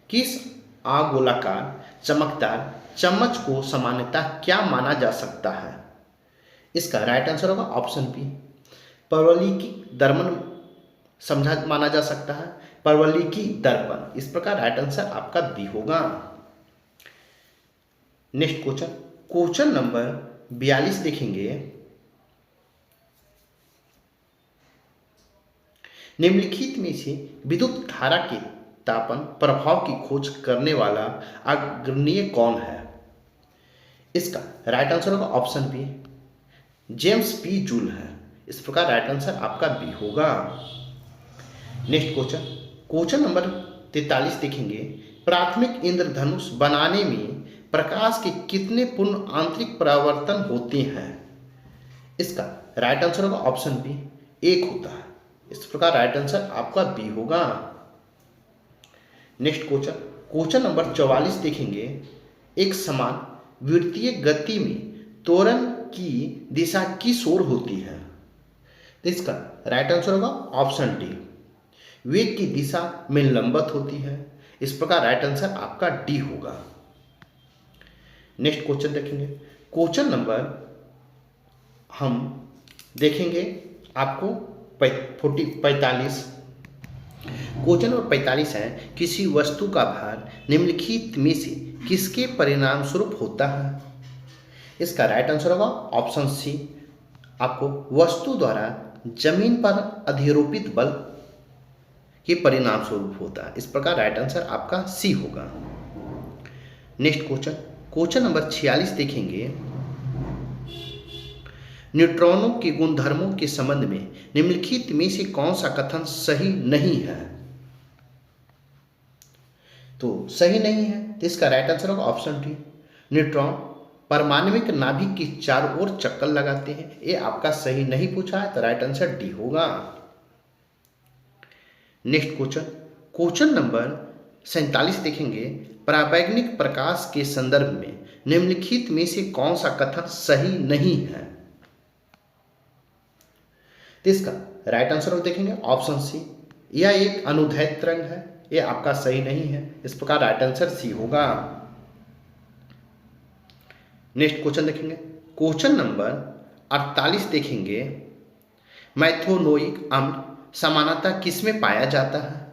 किस आगोलाकार चमकदार चम्मच को सामान्यतः क्या माना जा सकता है? इसका राइट आंसर होगा ऑप्शन बी, परवलयिकी दर्पण समझा माना जा सकता है, परवलयिकी दर्पण। इस प्रकार राइट आंसर आपका बी होगा। नेक्स्ट क्वेश्चन, क्वेश्चन नंबर 42 देखेंगे, निम्नलिखित में से विद्युत धारा के तापन प्रभाव की खोज करने वाला अग्रणीय कौन है? इसका राइट आंसर होगा option B, James P Joule है। इस प्रकार राइट आंसर आपका बी होगा। नेक्स्ट क्वेश्चन, क्वेश्चन नंबर 43 देखेंगे, प्राथमिक इंद्रधनुष बनाने में प्रकाश के कितने पूर्ण आंतरिक परावर्तन होते हैं? इसका राइट आंसर होगा ऑप्शन बी, एक होता है। इस प्रकार राइट आंसर आपका बी होगा। नेक्स्ट क्वेश्चन, क्वेश्चन नंबर 44 देखेंगे, एक समान वृत्तीय गति में त्वरण की दिशा किस ओर होती है? तो इसका राइट आंसर होगा ऑप्शन डी, वेग की दिशा में लंबवत होती है। इस प्रकार राइट आंसर आपका डी होगा। नेक्स्ट क्वेश्चन देखेंगे, क्वेश्चन नंबर हम देखेंगे आपको 45। क्वेश्चन नंबर 45 है, किसी वस्तु का भार निम्नलिखित में से किसके परिणाम स्वरूप होता है? इसका राइट आंसर होगा ऑप्शन सी, आपको वस्तु द्वारा जमीन पर अधिरोपित बल के परिणाम स्वरूप होता है। इस प्रकार राइट आंसर आपका सी होगा। नेक्स्ट क्वेश्चन, क्वेश्चन नंबर 46 देखेंगे, न्यूट्रॉनों के गुणधर्मों के संबंध में निम्नलिखित में से कौन सा कथन सही नहीं है? तो सही नहीं है, तो इसका राइट आंसर होगा ऑप्शन डी, न्यूट्रॉन परमाणविक नाभिक के चारों ओर चक्कर लगाते हैं। ये आपका सही नहीं पूछा है, तो राइट आंसर डी होगा। नेक्स्ट क्वेश्चन, क्वेश्चन नंबर 47 देखेंगे, पराबैंगनिक प्रकाश के संदर्भ में निम्नलिखित में से कौन सा कथन सही नहीं है? तो इसका राइट आंसर देखेंगे ऑप्शन सी, यह एक अनुदैर्ध्य तरंग है। यह आपका सही नहीं है। इस प्रकार राइट आंसर सी होगा। नेक्स्ट क्वेश्चन देखेंगे, क्वेश्चन नंबर 48 देखेंगे, मैथोनोइक अम्ल सामान्यतः किसमें पाया जाता है?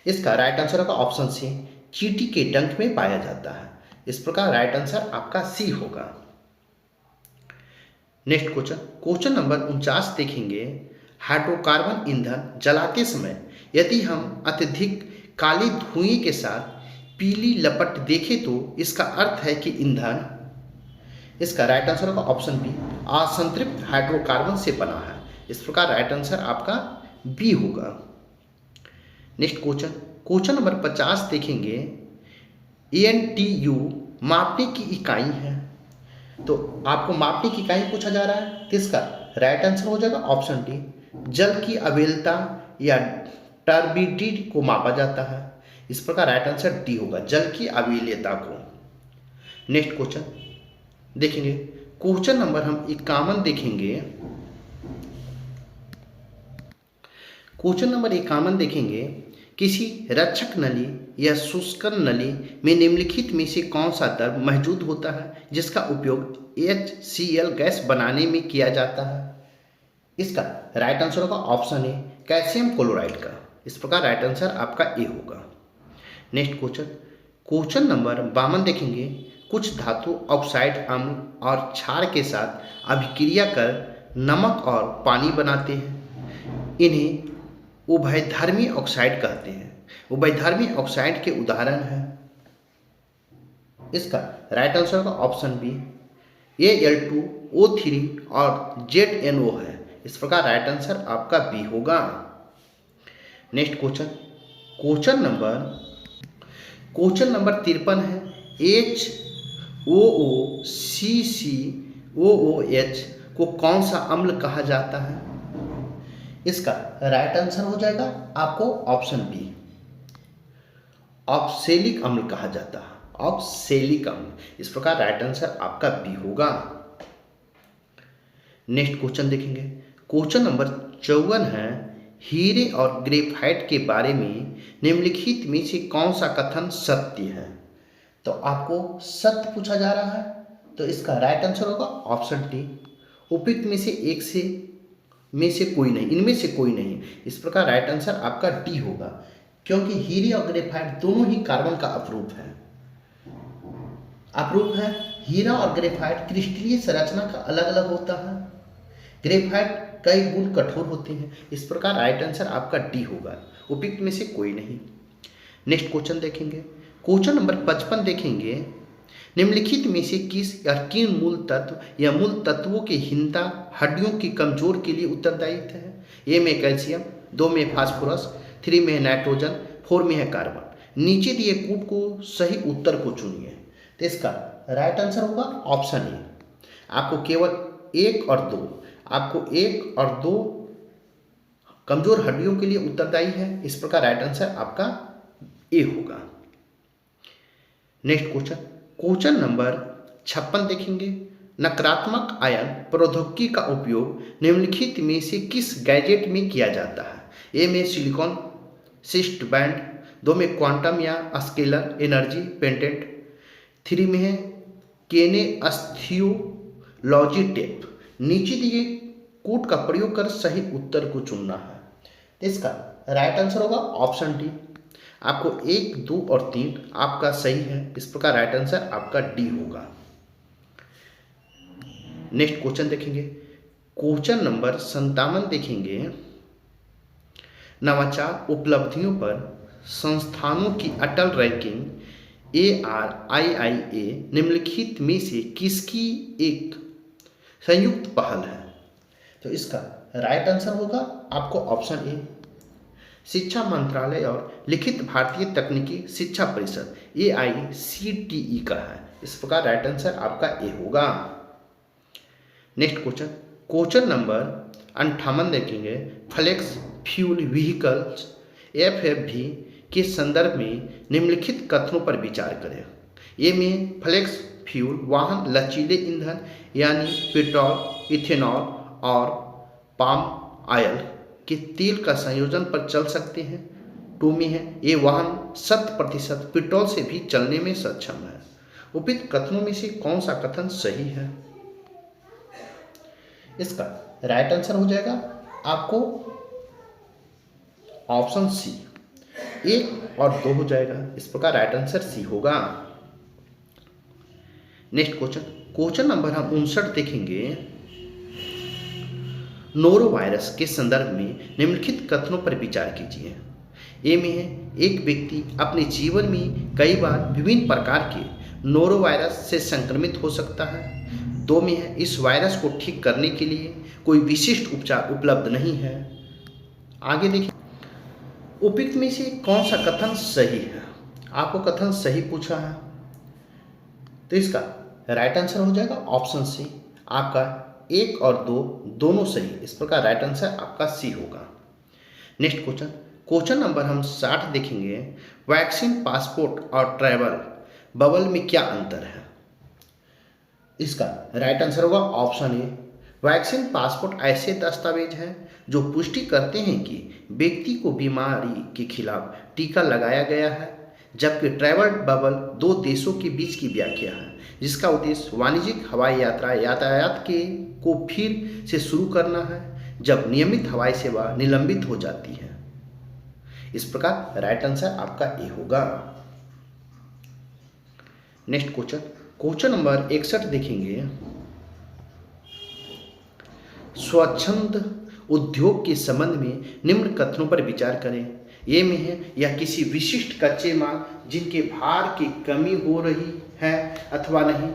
इसका राइट आंसर होगा ऑप्शन सी, चींटी के डंक में पाया जाता है। इस प्रकार राइट आंसर आपका सी होगा। नेक्स्ट क्वेश्चन, क्वेश्चन नंबर 49 देखेंगे, हाइड्रोकार्बन ईंधन जलाते समय यदि हम अत्यधिक काली धुएं के साथ पीली लपट देखें तो इसका अर्थ है कि ईंधन, इसका राइट आंसर होगा ऑप्शन बी, असंतृप्त हाइड्रोकार्बन से बना है। इस प्रकार राइट आंसर आपका बी होगा। नेक्स्ट क्वेश्चन, क्वेश्चन नंबर 50 देखेंगे, ANTU मापने की इकाई है। तो आपको मापने की इकाई पूछा जा रहा है, तो इसका राइट आंसर हो जाएगा ऑप्शन डी, जल की अविलता या टर्बिडिटी को मापा जाता है। इस प्रकार राइट आंसर डी होगा, जल की अविलता को। नेक्स्ट क्वेश्चन देखेंगे, क्वेश्चन नंबर हम 51 देखेंगे, क्वेश्चन नंबर 51 देखेंगे, किसी रक्षक नली या शुष्कन नली में निम्नलिखित में से कौन सा द्रव मौजूद होता है जिसका उपयोग HCl गैस बनाने में किया जाता है? इसका राइट आंसर होगा ऑप्शन ए, कैल्शियम क्लोराइड का। इस प्रकार राइट आंसर आपका ए होगा। नेक्स्ट क्वेश्चन, क्वेश्चन नंबर 52 देखेंगे, कुछ धातु ऑक्साइड अम्ल और क्षार के साथ अभिक्रिया कर नमक और पानी बनाते हैं। इन्हें उभयधर्मी ऑक्साइड कहते हैं। उभयधर्मी ऑक्साइड के उदाहरण हैं, इसका राइट आंसर होगा ऑप्शन बी Al2O3 और ZNO है। इस प्रकार राइट आंसर आपका बी होगा। नेक्स्ट क्वेश्चन, क्वेश्चन नंबर 53 है, HOOCCOOH को कौन सा अम्ल कहा जाता है? इसका राइट आंसर हो जाएगा आपको ऑप्शन बी, ऑक्सैलिक अम्ल कहा जाता है। ऑक्सैलिक अम्ल, इस प्रकार राइट आंसर आपका बी होगा। नेक्स्ट क्वेश्चन देखेंगे, क्वेश्चन नंबर 54 है, हीरे और ग्रेफाइट के बारे में निम्नलिखित में से कौन सा कथन सत्य है? तो आपको सत्य पूछा जा रहा है, तो इसका राइट आंसर होगा ऑप्शन डी, उपयुक्त में से कोई नहीं, इनमें से कोई नहीं। इस प्रकार राइट आंसर आपका डी होगा, क्योंकि हीरे और ग्रेफाइट दोनों ही कार्बन का अपरूप है। हीरा और ग्रेफाइट क्रिस्टलीय संरचना का अलग अलग होता है। ग्रेफाइट कई गुण कठोर होते हैं। इस प्रकार राइट आंसर आपका डी होगा, उपयुक्त में से कोई नहीं। नेक्स्ट क्वेश्चन देखेंगे, क्वेश्चन नंबर 55 देखेंगे, निम्नलिखित में से किस या किन मूल तत्व या मूल तत्वों की हीनता हड्डियों की कमजोर के लिए उत्तरदायी है? ए में कैल्शियम, 2 में फास्फोरस, 3 में नाइट्रोजन, 4 में है कार्बन। नीचे दिए कूट को सही उत्तर को चुनिए। तो इसका राइट आंसर होगा ऑप्शन ए। आपको केवल 1 और 2 कमजोर हड्डियों के लिए उत्तरदायी है। इस प्रकार राइट आंसर आपका ए होगा। नेक्स्ट क्वेश्चन नंबर 56 देखेंगे, नकारात्मक आयन प्रौद्योगिकी का उपयोग निम्नलिखित में से किस गैजेट में किया जाता है? ए में सिलिकॉन सिस्ट बैंड, 2 में क्वांटम या स्केलर एनर्जी पेटेंट, 3 में है केनेस्थीसियोलॉजी टेप। नीचे दिए कोड का प्रयोग कर सही उत्तर को चुनना है। तो इसका राइट आंसर होगा ऑप्शन डी। आपको 1, 2 और 3 आपका सही है। इस प्रकार राइट आंसर आपका डी होगा। नेक्स्ट क्वेश्चन देखेंगे, क्वेश्चन नंबर 57 देखेंगे, नवाचार उपलब्धियों पर संस्थानों की अटल रैंकिंग ARIIA निम्नलिखित में से किसकी एक संयुक्त पहल है? तो इसका राइट आंसर होगा आपको ऑप्शन ए, शिक्षा मंत्रालय और लिखित भारतीय तकनीकी शिक्षा परिषद AICTE का है। इस प्रकार राइट आंसर आपका ए होगा। नेक्स्ट क्वेश्चन नंबर 58 देखेंगे, फ्लेक्स फ्यूल व्हीकल्स FFV के संदर्भ में निम्नलिखित कथनों पर विचार करें। ए में फ्लेक्स फ्यूल वाहन लचीले ईंधन यानी पेट्रोल, इथेनॉल और पाम ऑयल के तेल का संयोजन पर चल सकते हैं। 2 में है ये वाहन 100% पेट्रोल से भी चलने में सक्षम है। उपयुक्त कथनों में से कौन सा कथन सही है? इसका राइट आंसर हो जाएगा आपको ऑप्शन सी, 1 और 2 हो जाएगा। इस प्रकार राइट आंसर सी होगा। नेक्स्ट क्वेश्चन नंबर हम 59 देखेंगे, नोरोवायरस के संदर्भ में निम्नलिखित कथनों पर विचार कीजिए। ए में है एक व्यक्ति अपने जीवन में कई बार विभिन्न प्रकार के नोरोवायरस से संक्रमित हो सकता है। 2 में है इस वायरस को ठीक करने के लिए कोई विशिष्ट उपचार उपलब्ध नहीं है। आगे देखिए, उपयुक्त में से कौन सा कथन सही है? आपको कथन सही पूछा है, तो इसका राइट आंसर हो जाएगा ऑप्शन सी। आपका 1 और 2 दोनों सही। इस प्रकार राइट आंसर आपका सी होगा। नेक्स्ट क्वेश्चन नंबर हम 60 देखेंगे, वैक्सीन, पासपोर्ट और ट्रैवल बबल में क्या अंतर है? इसका राइट आंसर होगा ऑप्शन ए। वैक्सीन पासपोर्ट ऐसे दस्तावेज हैं जो पुष्टि करते हैं कि व्यक्ति को बीमारी के खिलाफ टीका लगाया गया है, जबकि ट्रैवल बबल 2 देशों के बीच की व्याख्या है जिसका उद्देश्य वाणिज्यिक हवाई यातायात को फिर से शुरू करना है जब नियमित हवाई सेवा निलंबित हो जाती है। इस प्रकार राइट आंसर आपका ए होगा। नेक्स्ट क्वेश्चन नंबर 61 देखेंगे। स्वच्छंद उद्योग के संबंध में निम्न कथनों पर विचार करें। ए में है, यह किसी विशिष्ट कच्चे माल जिनके भार की कमी हो रही है अथवा नहीं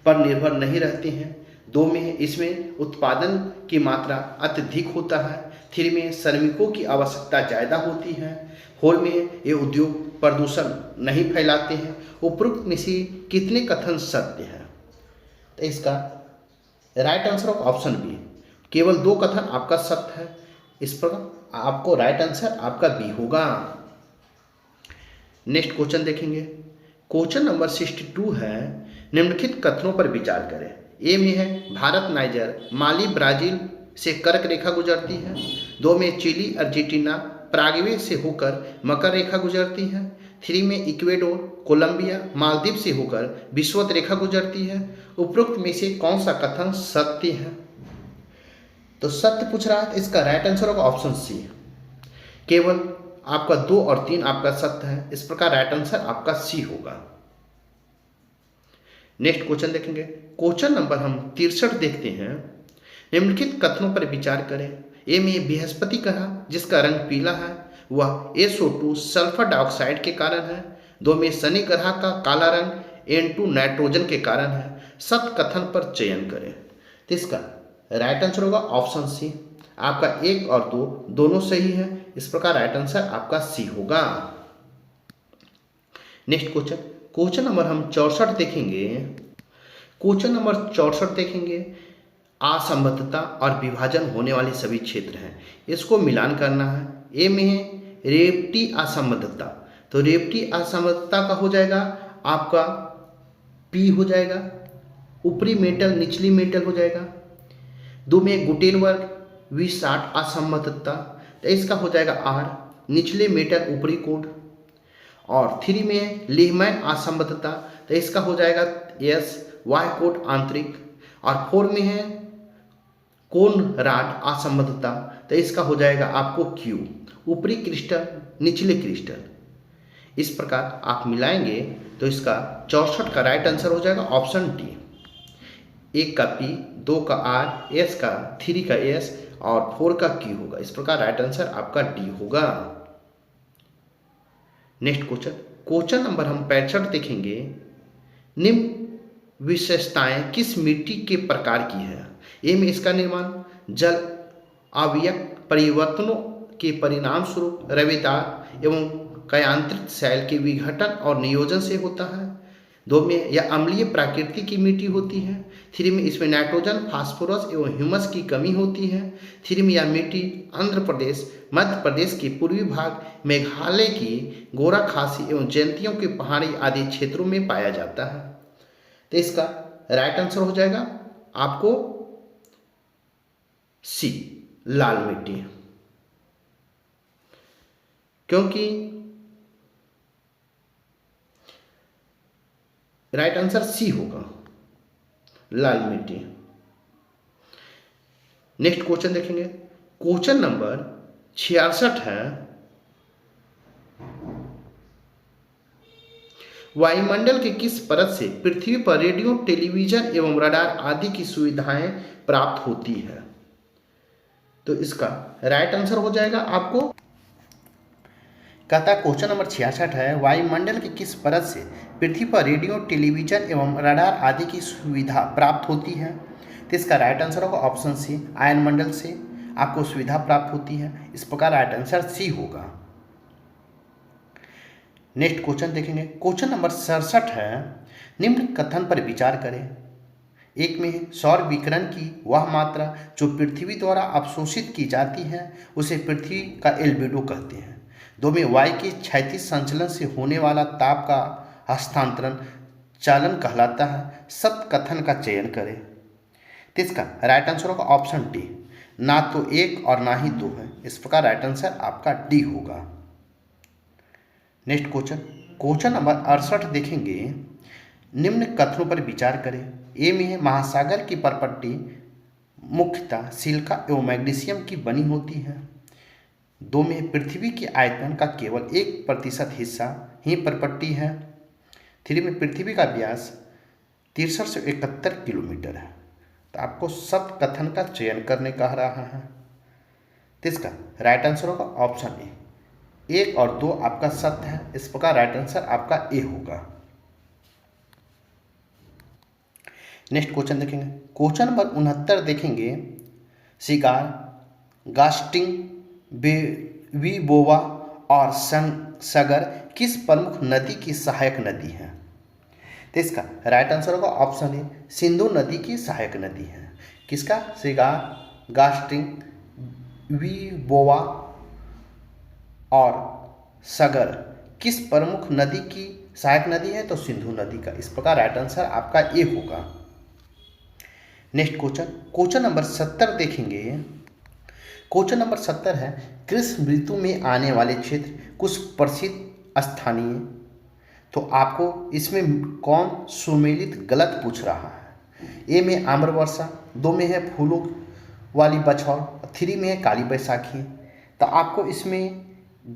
पर निर्भर नहीं रहते हैं। 2 में है, इसमें उत्पादन की मात्रा अत्यधिक होता है। 3 में श्रमिकों की आवश्यकता ज़्यादा होती है। 4 में है, ये उद्योग प्रदूषण नहीं फैलाते हैं। उपरोक्त में से कितने कथन सत्य है? तो इसका right answer of option B, केवल 2 कथन आपका सत्य है। इस पर आपको राइट आंसर आपका बी होगा। नेक्स्ट क्वेश्चन देखेंगे। क्वेश्चन नंबर 62 है, निम्नलिखित कथनों पर विचार करें। ए में है, भारत, नाइजर, माली, ब्राजील से कर्क रेखा गुजरती है। 2 में चिली, अर्जेंटीना, पराग्वे से होकर मकर रेखा गुजरती है। 3 में इक्वेडोर, कोलंबिया, मालदीव से होकर विषुवत रेखा गुजरती है। उपरोक्त में से कौन सा कथन सत्य है? तो सत्य पूछ रहा है, इसका राइट आंसर होगा ऑप्शन सी। केवल आपका 2 और 3 आपका सत्य है। इस प्रकार राइट आंसर आपका सी होगा। नेक्स्ट क्वेश्चन देखेंगे। क्वेश्चन नंबर हम 63 देखते हैं। निम्नलिखित कथनों पर विचार करें। ए में बृहस्पति ग्रह जिसका रंग पीला है वह SO2 सल्फर डाइऑक्साइड के कारण है। 2 में शनि ग्रह का काला रंग N2 नाइट्रोजन के कारण है। सत्य कथन पर चयन करें। तो इसका राइट आंसर होगा ऑप्शन सी। आपका 1 और 2 दोनों सही है। इस प्रकार राइट आंसर आपका सी होगा। नेक्स्ट क्वेश्चन नंबर हम 64 देखेंगे। क्वेश्चन नंबर 64 देखेंगे। असंबद्धता और विभाजन होने वाले सभी क्षेत्र हैं, इसको मिलान करना है। ए में है रेवटी असंबद्धता, तो रेवटी असंबद्धता का हो जाएगा आपका पी हो जाएगा, ऊपरी मेटल निचली मेटल हो जाएगा। 2 में गुटेनबर्ग विसाट असंबद्धता, तो इसका हो जाएगा आर, निचले मेटल ऊपरी कोड। और 3 में लीहमैन असंबद्धता, तो इसका हो जाएगा एस, वाई कोड आंतरिक। और 4 में है कोनराड असंबद्धता, तो इसका हो जाएगा आपको क्यू, ऊपरी क्रिस्टल निचले क्रिस्टल। इस प्रकार आप मिलाएंगे तो इसका 64 का राइट आंसर हो जाएगा ऑप्शन डी। 1 का पी, 2 का आर, एस का 3 का एस और 4 का क्यू होगा। इस प्रकार राइट आंसर आपका डी होगा। नेक्स्ट क्वेश्चन नंबर हम 65 देखेंगे। निम्न विशेषताएं किस मिट्टी के प्रकार की है? ए में इसका निर्माण जल अवयव परिवर्तनों के परिणाम स्वरूप रवेदार एवं कयांत्रित शैल के विघटन और नियोजन से होता है। 2 में यह अम्लीय प्रकृति की मिट्टी होती है। 3 में इसमें नाइट्रोजन, फास्फोरस एवं ह्यूमस की कमी होती है। 3 में यह मिट्टी आंध्र प्रदेश, मध्य प्रदेश के पूर्वी भाग, मेघालय की गोरा खासी एवं जयंतियों के पहाड़ी आदि क्षेत्रों में पाया जाता है। तो इसका राइट आंसर हो जाएगा आपको सी, लाल मिट्टी, क्योंकि राइट आंसर सी होगा, लाल मिट्टी। नेक्स्ट क्वेश्चन देखेंगे। क्वेश्चन नंबर 66 है, वायुमंडल के किस परत से पृथ्वी पर रेडियो, टेलीविजन एवं रडार आदि की सुविधाएं प्राप्त होती है? तो इसका राइट आंसर हो जाएगा आपको, कहता क्वेश्चन नंबर 66 है, वायुमंडल की किस परत से पृथ्वी पर रेडियो, टेलीविजन एवं रडार आदि की सुविधा प्राप्त होती है? तो इसका राइट आंसर होगा ऑप्शन सी, आयन मंडल से आपको सुविधा प्राप्त होती है। इस प्रकार राइट आंसर सी होगा। नेक्स्ट क्वेश्चन देखेंगे। क्वेश्चन नंबर 67 है, निम्न कथन पर विचार करें। 1 में सौर विकिरण की वह मात्रा जो पृथ्वी द्वारा अवशोषित की जाती है उसे पृथ्वी का एल्बिडो कहते हैं। 2 में वायु के क्षैतिज संचलन से होने वाला ताप का हस्तांतरण चालन कहलाता है। सत्य कथन का चयन करें। तो इसका राइट आंसर होगा ऑप्शन डी, ना तो 1 और ना ही 2 है। इस प्रकार राइट आंसर आपका डी होगा। नेक्स्ट क्वेश्चन नंबर 68 देखेंगे। निम्न कथनों पर विचार करें। ए में है महासागर की परपट्टी मुख्यतः सिलिका एवं मैग्नीशियम की बनी होती है। 2 में पृथ्वी के आयतन का केवल 1% हिस्सा ही परपट्टी है। 3 में पृथ्वी का व्यास 63 से 71 किलोमीटर है। तो आपको सत्य कथन का चयन करने कह रहा है। तो इसका राइट आंसर होगा ऑप्शन ए। 1 और 2 आपका सत्य है, इस प्रकार राइट आंसर आपका ए होगा। नेक्स्ट क्वेश्चन देखेंगे, क्वेश्चन नंबर 69 देखेंगे, सिगार, गास्टिंग, विबोवा और सगर किस प्रमुख नदी की सहायक नदी है? तो इसका राइट आंसर होगा ऑप्शन ए, सिंधु नदी की सहायक नदी है। किसका? सिगार, गास्टिंग, विबोवा और सगर किस प्रमुख नदी की सहायक नदी है? तो सिंधु नदी का। इस प्रकार राइट आंसर आपका ए होगा। नेक्स्ट क्वेश्चन नंबर 70 देखेंगे। क्वेश्चन नंबर 70 है, ग्रीष्म ऋतु में आने वाले क्षेत्र कुछ प्रसिद्ध स्थानीय। तो आपको इसमें कौन सुमेलित गलत पूछ रहा है? ए में आम्र वर्षा, 2 में है फूलों वाली बछौर, 3 में है काली बैसाखी। तो आपको इसमें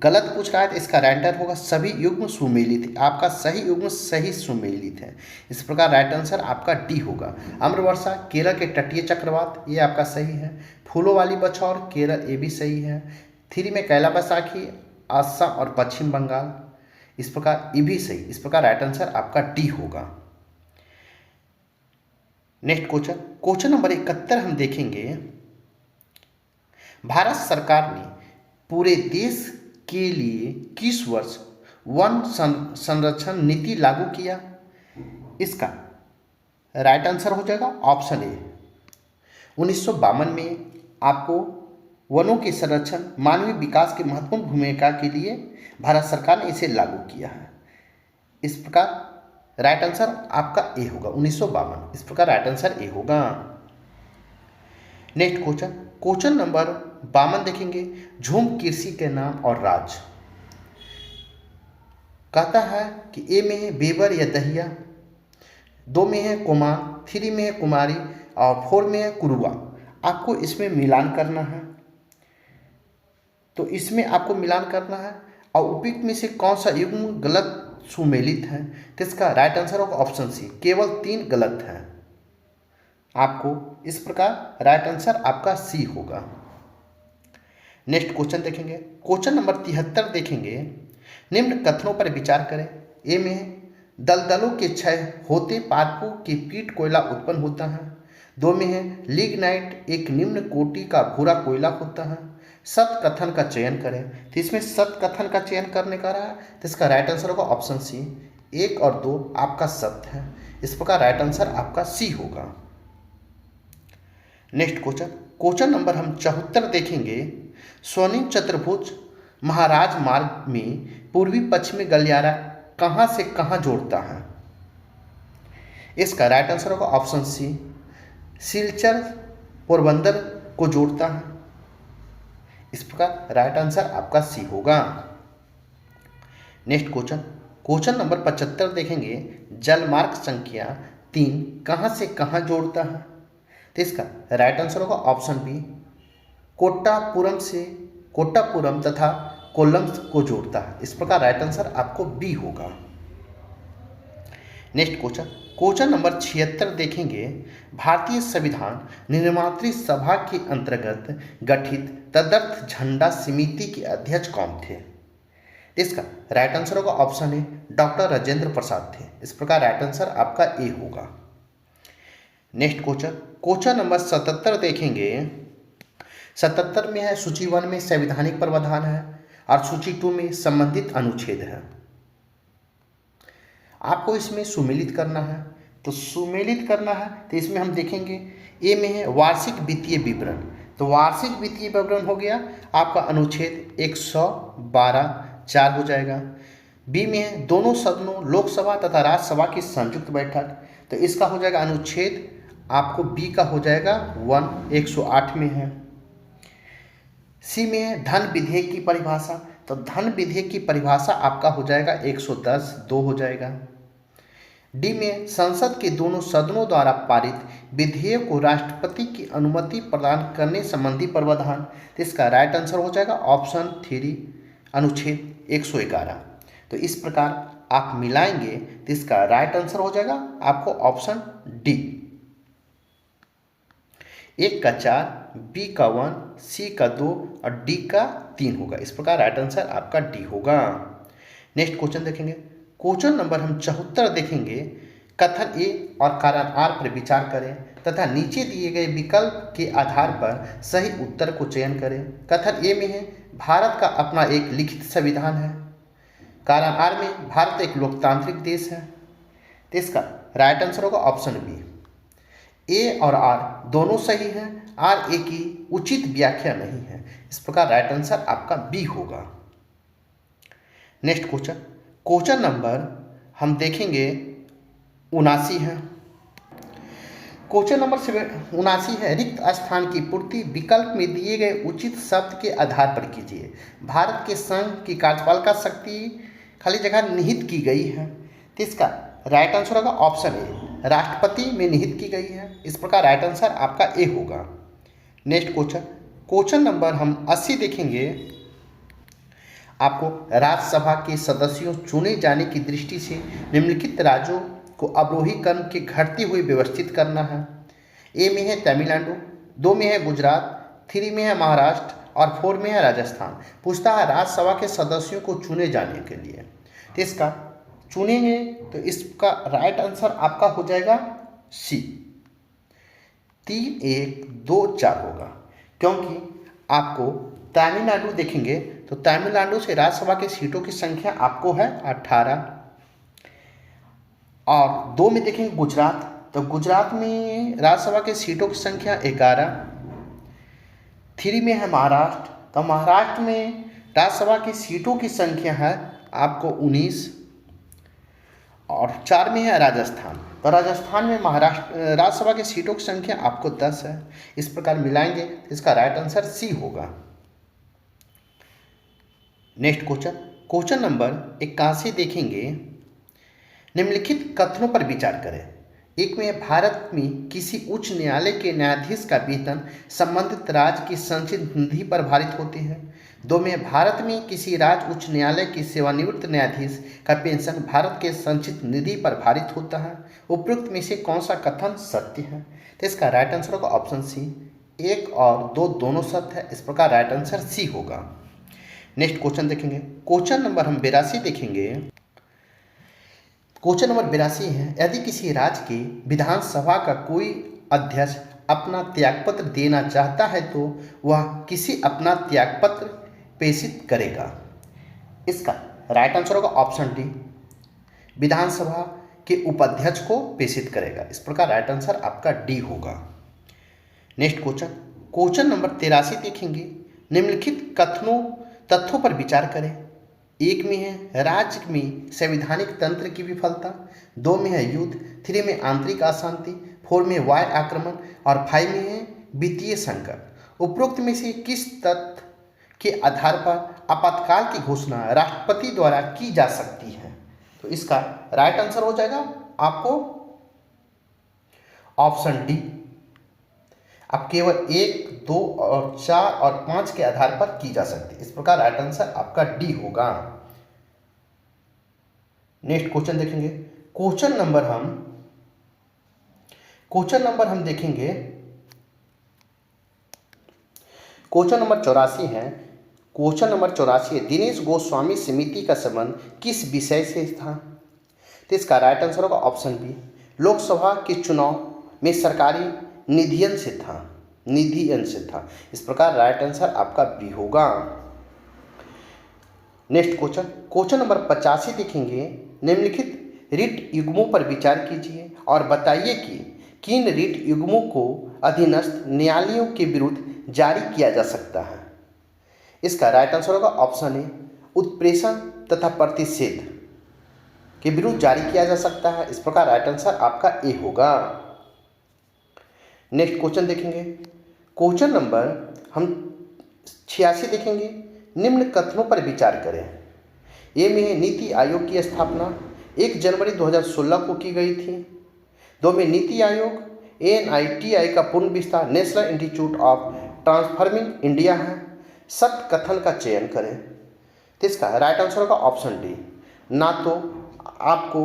गलत पूछ रहा है, तो इसका राइट आंसर होगा सभी युग्म सुमेलित। आपका सही युग्म सही सुमेलित है। इस प्रकार राइट आंसर आपका डी होगा। आम्र वर्षा केरल के तटीय चक्रवात, ये आपका सही है। फूलों वाली बछौर केरल, ये भी सही है। 3 में कैला बैसाखी असम और पश्चिम बंगाल, इस प्रकार ये भी सही। इस प्रकार राइट आंसर आपका डी होगा। नेक्स्ट क्वेश्चन नंबर 71 हम देखेंगे, भारत सरकार ने पूरे देश के लिए किस वर्ष वन संरक्षण नीति लागू किया? इसका राइट आंसर हो जाएगा ऑप्शन ए। 1952 में आपको वनों के संरक्षण मानवीय विकास की महत्वपूर्ण भूमिका के लिए भारत सरकार ने इसे लागू किया है। इस प्रकार राइट आंसर आपका ए होगा, 1952। इस प्रकार राइट आंसर ए होगा। नेक्स्ट क्वेश्चन नंबर 52 देखेंगे, झूम कृषि के नाम और राज्य। कहता है कि ए में है बेबर या दहिया, 2 में है कुमार, 3 में है कुमारी और 4 में है कुरुआ। आपको इसमें मिलान करना है। तो इसमें आपको मिलान करना है और उपयुक्त में से कौन सा युग्म गलत सुमेलित है? तो इसका राइट आंसर होगा ऑप्शन सी, केवल 3 गलत है। आपको इस प्रकार राइट आंसर आपका सी होगा। नेक्स्ट क्वेश्चन देखेंगे, क्वेश्चन नंबर 73 देखेंगे, निम्न कथनों पर विचार करें। ए में दलदलों के क्षय होते पादपों के पीट कोयला उत्पन्न होता है। 2 में है लिग्नाइट एक निम्न कोटि का भूरा कोयला होता है। सत्य कथन का चयन करें। तो इसमें सत्य कथन का चयन करने का रहा है, तो इसका राइट आंसर होगा ऑप्शन सी। 1 और 2 आपका सत्य है। इस प्रकार राइट आंसर आपका सी होगा। नेक्स्ट क्वेश्चन नंबर हम 74 देखेंगे, स्वर्णिम चतुर्भुज महाराज मार्ग में पूर्वी पश्चिमी गलियारा कहाँ से कहाँ जोड़ता है? इसका राइट आंसर होगा ऑप्शन सी, सिलचर पोरबंदर को जोड़ता है। इस प्रकार राइट आंसर आपका सी होगा। नेक्स्ट क्वेश्चन नंबर 75 देखेंगे, जलमार्ग संख्या 3 कहाँ से कहाँ जोड़ता है? तो इसका राइट आंसर होगा ऑप्शन बी, कोट्टापुरम से कोट्टापुरम तथा कोल्लम को जोड़ता है। इस प्रकार राइट आंसर आपको बी होगा। नेक्स्ट क्वेश्चन नंबर 76 देखेंगे, भारतीय संविधान निर्मात्री सभा के अंतर्गत गठित तदर्थ झंडा समिति के अध्यक्ष कौन थे? इसका राइट आंसर होगा option A, doctor Rajendra Prasad थे। इस प्रकार राइट आंसर आपका ए होगा। नेक्स्ट क्वेश्चन नंबर 77 देखेंगे। 77 में है सूची 1 में संवैधानिक प्रावधान है और सूची 2 में संबंधित अनुच्छेद है। आपको इसमें सुमेलित करना है। तो सुमेलित करना है तो इसमें हम देखेंगे, ए में है वार्षिक वित्तीय विवरण। तो वार्षिक वित्तीय विवरण हो गया आपका अनुच्छेद 112(4) हो जाएगा। बी में है दोनों सदनों लोकसभा तथा राज्यसभा की संयुक्त बैठक। तो इसका हो जाएगा अनुच्छेद आपको बी का हो जाएगा 108 में है। सी में है धन विधेयक की परिभाषा। तो धन विधेयक की परिभाषा आपका हो जाएगा 110(2) हो जाएगा। डी में संसद के दोनों सदनों द्वारा पारित विधेयक को राष्ट्रपति की अनुमति प्रदान करने संबंधी प्रावधान। तो इसका राइट आंसर हो जाएगा ऑप्शन 3 अनुच्छेद 111। तो इस प्रकार आप मिलाएंगे तो इसका राइट आंसर हो जाएगा आपको ऑप्शन डी। ए का 4, बी का 1, सी का 2 और डी का 3 होगा। इस प्रकार राइट आंसर आपका डी होगा। नेक्स्ट क्वेश्चन देखेंगे। क्वेश्चन नंबर हम 74 देखेंगे। कथन ए और कारण आर पर विचार करें तथा नीचे दिए गए विकल्प के आधार पर सही उत्तर को चयन करें। कथन ए में है भारत का अपना एक लिखित संविधान है। कारण आर में भारत एक लोकतांत्रिक देश है। तो इसका राइट आंसर होगा ऑप्शन बी। ए और आर दोनों सही हैं, आर ए की उचित व्याख्या नहीं है। इस प्रकार राइट आंसर आपका बी होगा। नेक्स्ट क्वेश्चन, क्वेश्चन नंबर हम देखेंगे 79 है। क्वेश्चन नंबर 79 है, रिक्त स्थान की पूर्ति विकल्प में दिए गए उचित शब्द के आधार पर कीजिए। भारत के संघ की कार्यपालिका शक्ति खाली जगह निहित की गई है। तो इसका राइट आंसर होगा ऑप्शन ए, राष्ट्रपति में निहित की गई है। इस प्रकार राइट आंसर आपका ए होगा। नेक्स्ट क्वेश्चन, क्वेश्चन नंबर हम 80 देखेंगे। आपको राज्यसभा के सदस्यों चुने जाने की दृष्टि से निम्नलिखित राज्यों को अवरोही क्रम के घटते हुए व्यवस्थित करना है। ए में है तमिलनाडु, 2 में है गुजरात, 3 में है महाराष्ट्र और 4 में है राजस्थान। पूछता है राज्यसभा के सदस्यों को चुने जाने के लिए। तो इसका चुनेंगे तो इसका राइट आंसर आपका हो जाएगा सी, 3, 1, 2, 4 होगा। क्योंकि आपको तमिलनाडु देखेंगे तो तमिलनाडु से राज्यसभा की सीटों की संख्या आपको है 18 और 2 में देखेंगे गुजरात, तो गुजरात में राज्यसभा की सीटों की संख्या 11, 3 में है महाराष्ट्र, तो महाराष्ट्र में राज्यसभा की सीटों की संख्या है आपको 19 और 4 में है राजस्थान, तो राजस्थान में महाराष्ट्र राज्यसभा की सीटों की संख्या आपको 10 है। इस प्रकार मिलाएंगे तो इसका राइट आंसर सी होगा। नेक्स्ट क्वेश्चन, क्वेश्चन नंबर 81 देखेंगे। निम्नलिखित कथनों पर विचार करें। एक में भारत में किसी उच्च न्यायालय के न्यायाधीश का वेतन संबंधित राज्य की संचित निधि पर आधारित होते हैं। 2 में भारत में किसी राज्य उच्च न्यायालय के सेवानिवृत्त न्यायाधीश का पेंशन भारत के संचित निधि पर आधारित होता है। उपयुक्त में से कौन सा कथन सत्य है? तो इसका राइट आंसर होगा ऑप्शन सी, 1 और 2 दोनों सत्य है। इस प्रकार राइट आंसर सी होगा। नेक्स्ट क्वेश्चन देखेंगे। क्वेश्चन नंबर हम 82 देखेंगे। क्वेश्चन नंबर 82 है, यदि किसी राज्य के विधानसभा का कोई अध्यक्ष अपना त्यागपत्र देना चाहता है तो वह किसी अपना त्यागपत्र प्रेषित करेगा। इसका राइट आंसर होगा ऑप्शन डी, विधानसभा के उपाध्यक्ष को प्रेषित करेगा। इस प्रकार राइट आंसर आपका डी होगा। नेक्स्ट क्वेश्चन, क्वेश्चन नंबर 83 देखेंगे। निम्नलिखित तथ्यों पर विचार करें। 1 में है राज्य में संवैधानिक तंत्र की विफलता, 2 में है युद्ध, 3 में आंतरिक अशांति, 4 में वायु आक्रमण और 5 में है वित्तीय संकट। उपरोक्त में से किस तथ्य के आधार पर आपातकाल की घोषणा राष्ट्रपति द्वारा की जा सकती है? तो इसका राइट आंसर हो जाएगा आपको ऑप्शन डी। अब केवल 1, 2 और 4 और 5 के आधार पर की जा सकती है। इस प्रकार राइट आंसर आपका डी होगा। नेक्स्ट क्वेश्चन देखेंगे। क्वेश्चन नंबर हम देखेंगे। क्वेश्चन नंबर 84 है। क्वेश्चन नंबर 84 है, दिनेश गोस्वामी समिति का संबंध किस विषय से था? तो इसका राइट आंसर होगा ऑप्शन बी, लोकसभा के चुनाव में सरकारी निधियन से था। इस प्रकार राइट आंसर आपका बी होगा। नेक्स्ट क्वेश्चन नंबर 85 देखेंगे। निम्नलिखित रिट युग्मों पर विचार कीजिए और बताइए कि किन रिट युग्मों को अधीनस्थ न्यायालयों के विरुद्ध जारी किया जा सकता है। इसका राइट आंसर होगा ऑप्शन ए, उत्प्रेषण तथा प्रतिषेध के विरुद्ध जारी किया जा सकता है। इस प्रकार राइट आंसर आपका ए होगा। नेक्स्ट क्वेश्चन देखेंगे। क्वेश्चन नंबर हम 86 देखेंगे। निम्न कथनों पर विचार करें। ए में है नीति आयोग की स्थापना 1 जनवरी 2016 को की गई थी। 2 में नीति आयोग NITI का पूर्ण विस्तार national institute of transforming India है। सत्य कथन का चयन करें। तो इसका राइट आंसर होगा ऑप्शन डी, ना तो आपको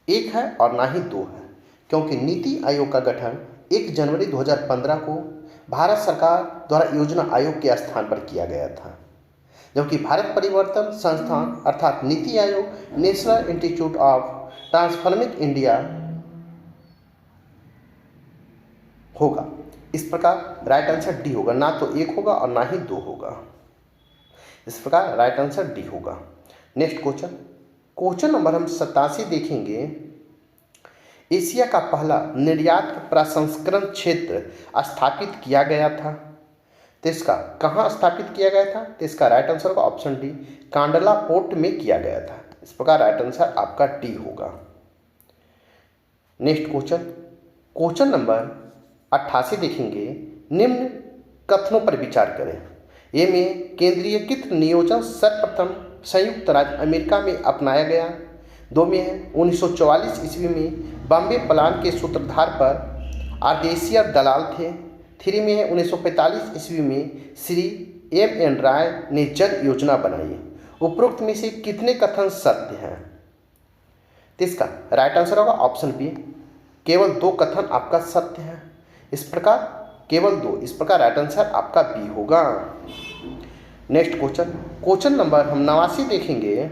1 है और ना ही 2 है, क्योंकि नीति आयोग का गठन 1 जनवरी 2015 को भारत सरकार द्वारा योजना आयोग के स्थान पर किया गया था, जबकि भारत परिवर्तन संस्थान अर्थात NITI Aayog national institute of transforming India होगा। इस प्रकार राइट आंसर डी होगा, ना तो 1 होगा और ना ही 2 होगा। इस प्रकार राइट आंसर डी होगा। नेक्स्ट क्वेश्चन नंबर हम 87 देखेंगे। एशिया का पहला निर्यात प्रसंस्करण क्षेत्र स्थापित किया गया था, तो इसका कहाँ स्थापित किया गया था? तो इसका राइट आंसर होगा ऑप्शन डी, कांडला पोर्ट में किया गया था। इस प्रकार राइट आंसर आपका डी होगा। नेक्स्ट क्वेश्चन नंबर 88 देखेंगे। निम्न कथनों पर विचार करें। ए में केंद्रीयकृत नियोजन सर्वप्रथम संयुक्त राज्य अमेरिका में अपनाया गया। 2 में है 1944 ईस्वी में बॉम्बे प्लान के सूत्रधार पर आदेशीय दलाल थे। 3 में है 1945 ईस्वी में श्री M.N. राय ने जल योजना बनाई। उपरोक्त में से कितने कथन सत्य हैं? तो इसका राइट आंसर होगा ऑप्शन बी, केवल 2 कथन आपका सत्य है। इस प्रकार केवल 2, इस प्रकार राइट आंसर आपका बी होगा। नेक्स्ट क्वेश्चन नंबर हम 89 देखेंगे।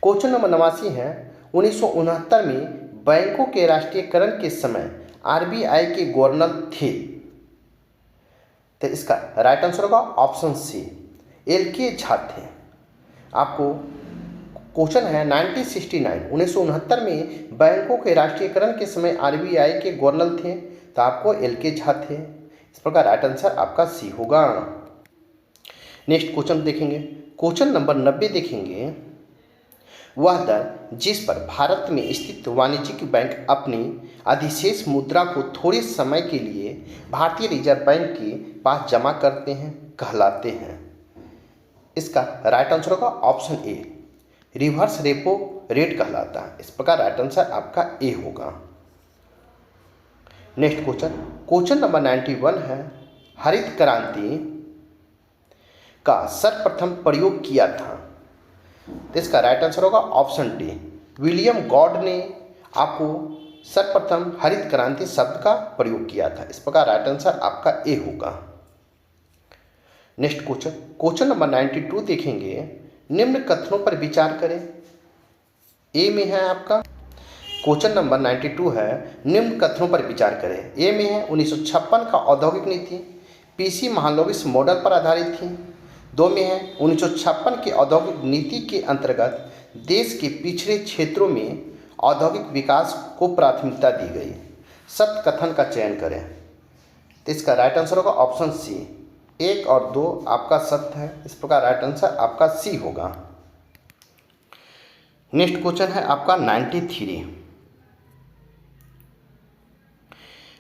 क्वेश्चन नंबर 89 है 1969 में बैंकों के राष्ट्रीयकरण के समय RBI के गवर्नर थे, तो इसका राइट आंसर होगा ऑप्शन सी, LK झा थे। आपको क्वेश्चन है 1969 में बैंकों के राष्ट्रीयकरण के समय RBI के गवर्नर थे, तो आपको LK झा थे। इस प्रकार राइट आंसर आपका सी होगा। नेक्स्ट क्वेश्चन देखेंगे। क्वेश्चन नंबर 90 देखेंगे। वह दर जिस पर भारत में स्थित वाणिज्यिक बैंक अपनी अधिशेष मुद्रा को थोड़े समय के लिए भारतीय रिजर्व बैंक के पास जमा करते हैं कहलाते हैं। इसका राइट आंसर होगा option A, reverse repo rate कहलाता है। इस प्रकार राइट आंसर आपका ए होगा। नेक्स्ट क्वेश्चन नंबर 91 है हरित क्रांति का सर्वप्रथम प्रयोग किया था, तो इसका राइट आंसर होगा ऑप्शन डी, विलियम गॉड ने आपको सर्वप्रथम हरित क्रांति शब्द का प्रयोग किया था। इस प्रकार राइट आंसर आपका ए होगा। नेक्स्ट क्वेश्चन नंबर 92 देखेंगे। निम्न कथनों पर विचार करें। ए में है आपका क्वेश्चन नंबर 92 है निम्न कथनों पर विचार करें। ए में है 1956 का औद्योगिक नीति PC महालनोबिस मॉडल पर आधारित थी। 2 में है 1956 के औद्योगिक नीति के अंतर्गत देश के पिछड़े क्षेत्रों में औद्योगिक विकास को प्राथमिकता दी गई। सत्य कथन का चयन करें, तो इसका राइट आंसर होगा ऑप्शन सी, 1 और 2 आपका सत्य है। इस प्रकार राइट आंसर आपका सी होगा। नेक्स्ट क्वेश्चन है आपका 93।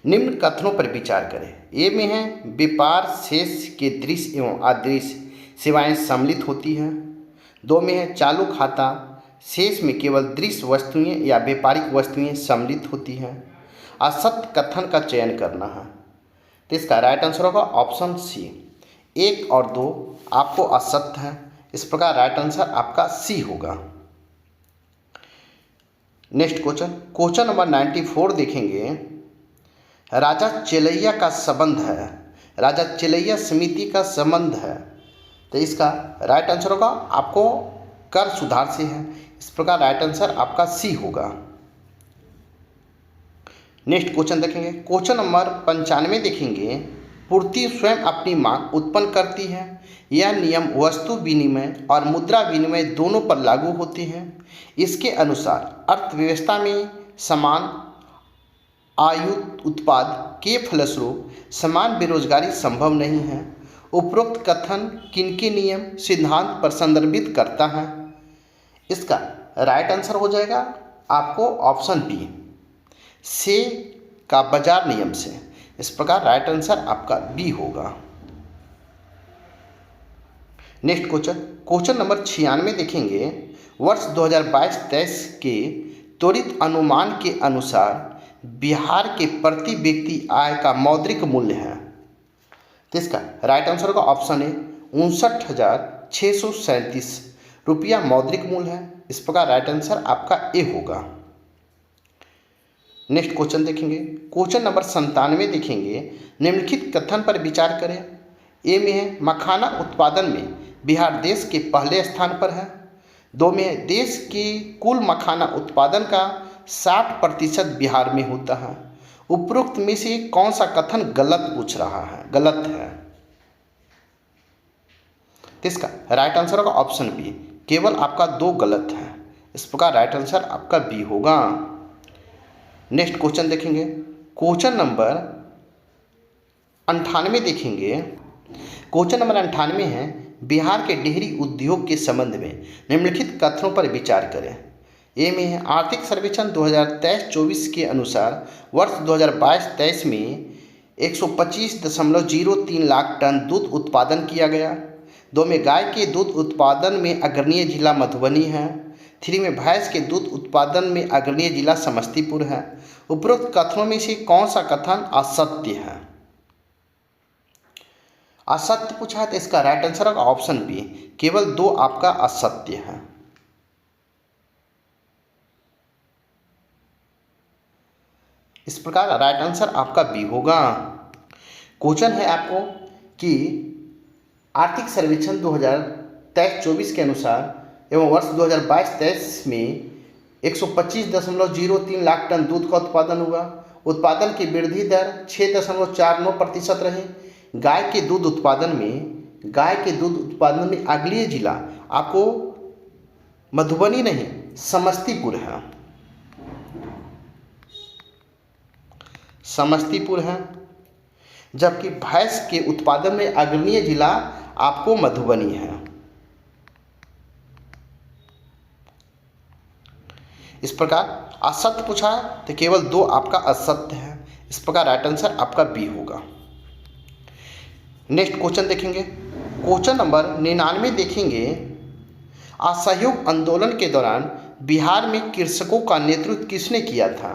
निम्न कथनों पर विचार करें। ए में है व्यापार शेष के दृश्य एवं अदृश्य सेवाएं सम्मिलित होती हैं। 2 में है चालू खाता शेष में केवल दृश्य वस्तुएं या व्यापारिक वस्तुएं सम्मिलित होती हैं। असत्य कथन का चयन करना है, तो इसका राइट आंसर होगा ऑप्शन सी, 1 और 2 आपको असत्य है। इस प्रकार राइट आंसर आपका सी होगा। नेक्स्ट क्वेश्चन नंबर 94 देखेंगे। राजा चेलैया का संबंध है, राजा चेलैया समिति का संबंध है, तो इसका राइट आंसर होगा आपको कर सुधार से है। इस प्रकार राइट आंसर आपका सी होगा। नेक्स्ट क्वेश्चन देखेंगे। क्वेश्चन नंबर 95 देखेंगे। पूर्ति स्वयं अपनी मांग उत्पन्न करती है। यह नियम वस्तु विनिमय और मुद्रा विनिमय दोनों पर लागू होते हैं। इसके अनुसार अर्थव्यवस्था में समान आयु उत्पाद के फलस्वरूप समान बेरोजगारी संभव नहीं है। उपरोक्त कथन किनके नियम सिद्धांत पर संदर्भित करता है? इसका राइट आंसर हो जाएगा आपको ऑप्शन बी, से का बाजार नियम से। इस प्रकार राइट आंसर आपका बी होगा। नेक्स्ट क्वेश्चन नंबर 96 देखेंगे। वर्ष 2022-23 के त्वरित अनुमान के अनुसार बिहार के प्रति व्यक्ति आय का मौद्रिक मूल्य है, तो इसका राइट आंसर होगा ऑप्शन ए, 59,637 रुपया मौद्रिक मूल्य है। इस प्रकार राइट आंसर आपका ए होगा। नेक्स्ट क्वेश्चन देखेंगे, क्वेश्चन नंबर 97 देखेंगे, निम्नलिखित कथन पर विचार करें। ए में है मखाना उत्पादन में बिहार देश के पहले स्थान पर है। 2 में है देश के कुल मखाना उत्पादन का 60% बिहार में होता है। उपरोक्त में से कौन सा कथन गलत पूछ रहा है, गलत है। तो इसका राइट आंसर होगा ऑप्शन बी, केवल आपका 2 गलत है। इस प्रकार राइट आंसर आपका बी होगा। नेक्स्ट क्वेश्चन देखेंगे, क्वेश्चन नंबर 98 देखेंगे। क्वेश्चन नंबर 98 है बिहार के डेयरी उद्योग के संबंध में निम्नलिखित कथनों पर विचार करें। ए में है आर्थिक सर्वेक्षण 2023-24 के अनुसार वर्ष 2022-23 में 125.03 लाख टन दूध उत्पादन किया गया। 2 में गाय के दूध उत्पादन में अग्रणीय जिला मधुबनी है। 3 में भैंस के दूध उत्पादन में अग्रणीय जिला समस्तीपुर है। उपरोक्त कथनों में से कौन सा कथन असत्य है? असत्य पूछा है तो इसका राइट आंसर होगा ऑप्शन बी, केवल 2 आपका असत्य है। इस प्रकार राइट आंसर आपका बी होगा। क्वेश्चन है आपको कि आर्थिक सर्वेक्षण 2023-24 के अनुसार एवं वर्ष 2022-23 में 125.03 लाख टन दूध का उत्पादन हुआ। उत्पादन की वृद्धि दर 6.49% रही। गाय के दूध उत्पादन में अगली जिला आपको मधुबनी नहीं समस्तीपुर है, समस्तीपुर है, जबकि भैंस के उत्पादन में अग्रणीय जिला आपको मधुबनी है। इस प्रकार असत्य पूछा है तो केवल 2 आपका असत्य है। इस प्रकार राइट आंसर आपका बी होगा। नेक्स्ट क्वेश्चन देखेंगे, क्वेश्चन नंबर 99 देखेंगे, असहयोग आंदोलन के दौरान बिहार में कृषकों का नेतृत्व किसने किया था?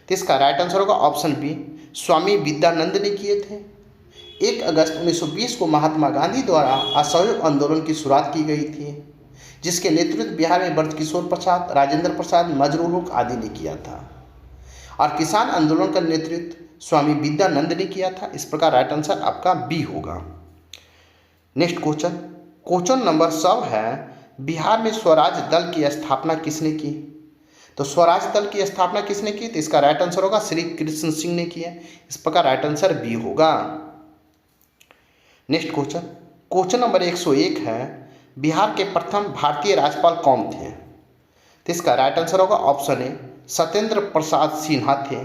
तो इसका राइट आंसर होगा ऑप्शन बी, स्वामी विद्यानंद ने किए थे। 1 अगस्त 1920 को महात्मा गांधी द्वारा असहयोग आंदोलन की शुरुआत की गई थी, जिसके नेतृत्व बिहार में ब्रजकिशोर प्रसाद, राजेंद्र प्रसाद, मजरूल हक आदि ने किया था। और किसान आंदोलन का नेतृत्व स्वामी विद्यानंद ने किया था। इस प्रकार राइट आंसर आपका बी होगा। नेक्स्ट क्वेश्चन, क्वेश्चन नंबर 100 है बिहार में स्वराज दल की स्थापना किसने की? तो स्वराज दल की स्थापना किसने की? तो इसका राइट आंसर होगा श्री कृष्ण सिंह ने किया। इस प्रकार राइट आंसर बी होगा। नेक्स्ट क्वेश्चन, क्वेश्चन नंबर 101 है बिहार के प्रथम भारतीय राज्यपाल कौन थे? तो इसका राइट आंसर होगा ऑप्शन ए, सत्येंद्र प्रसाद सिन्हा थे।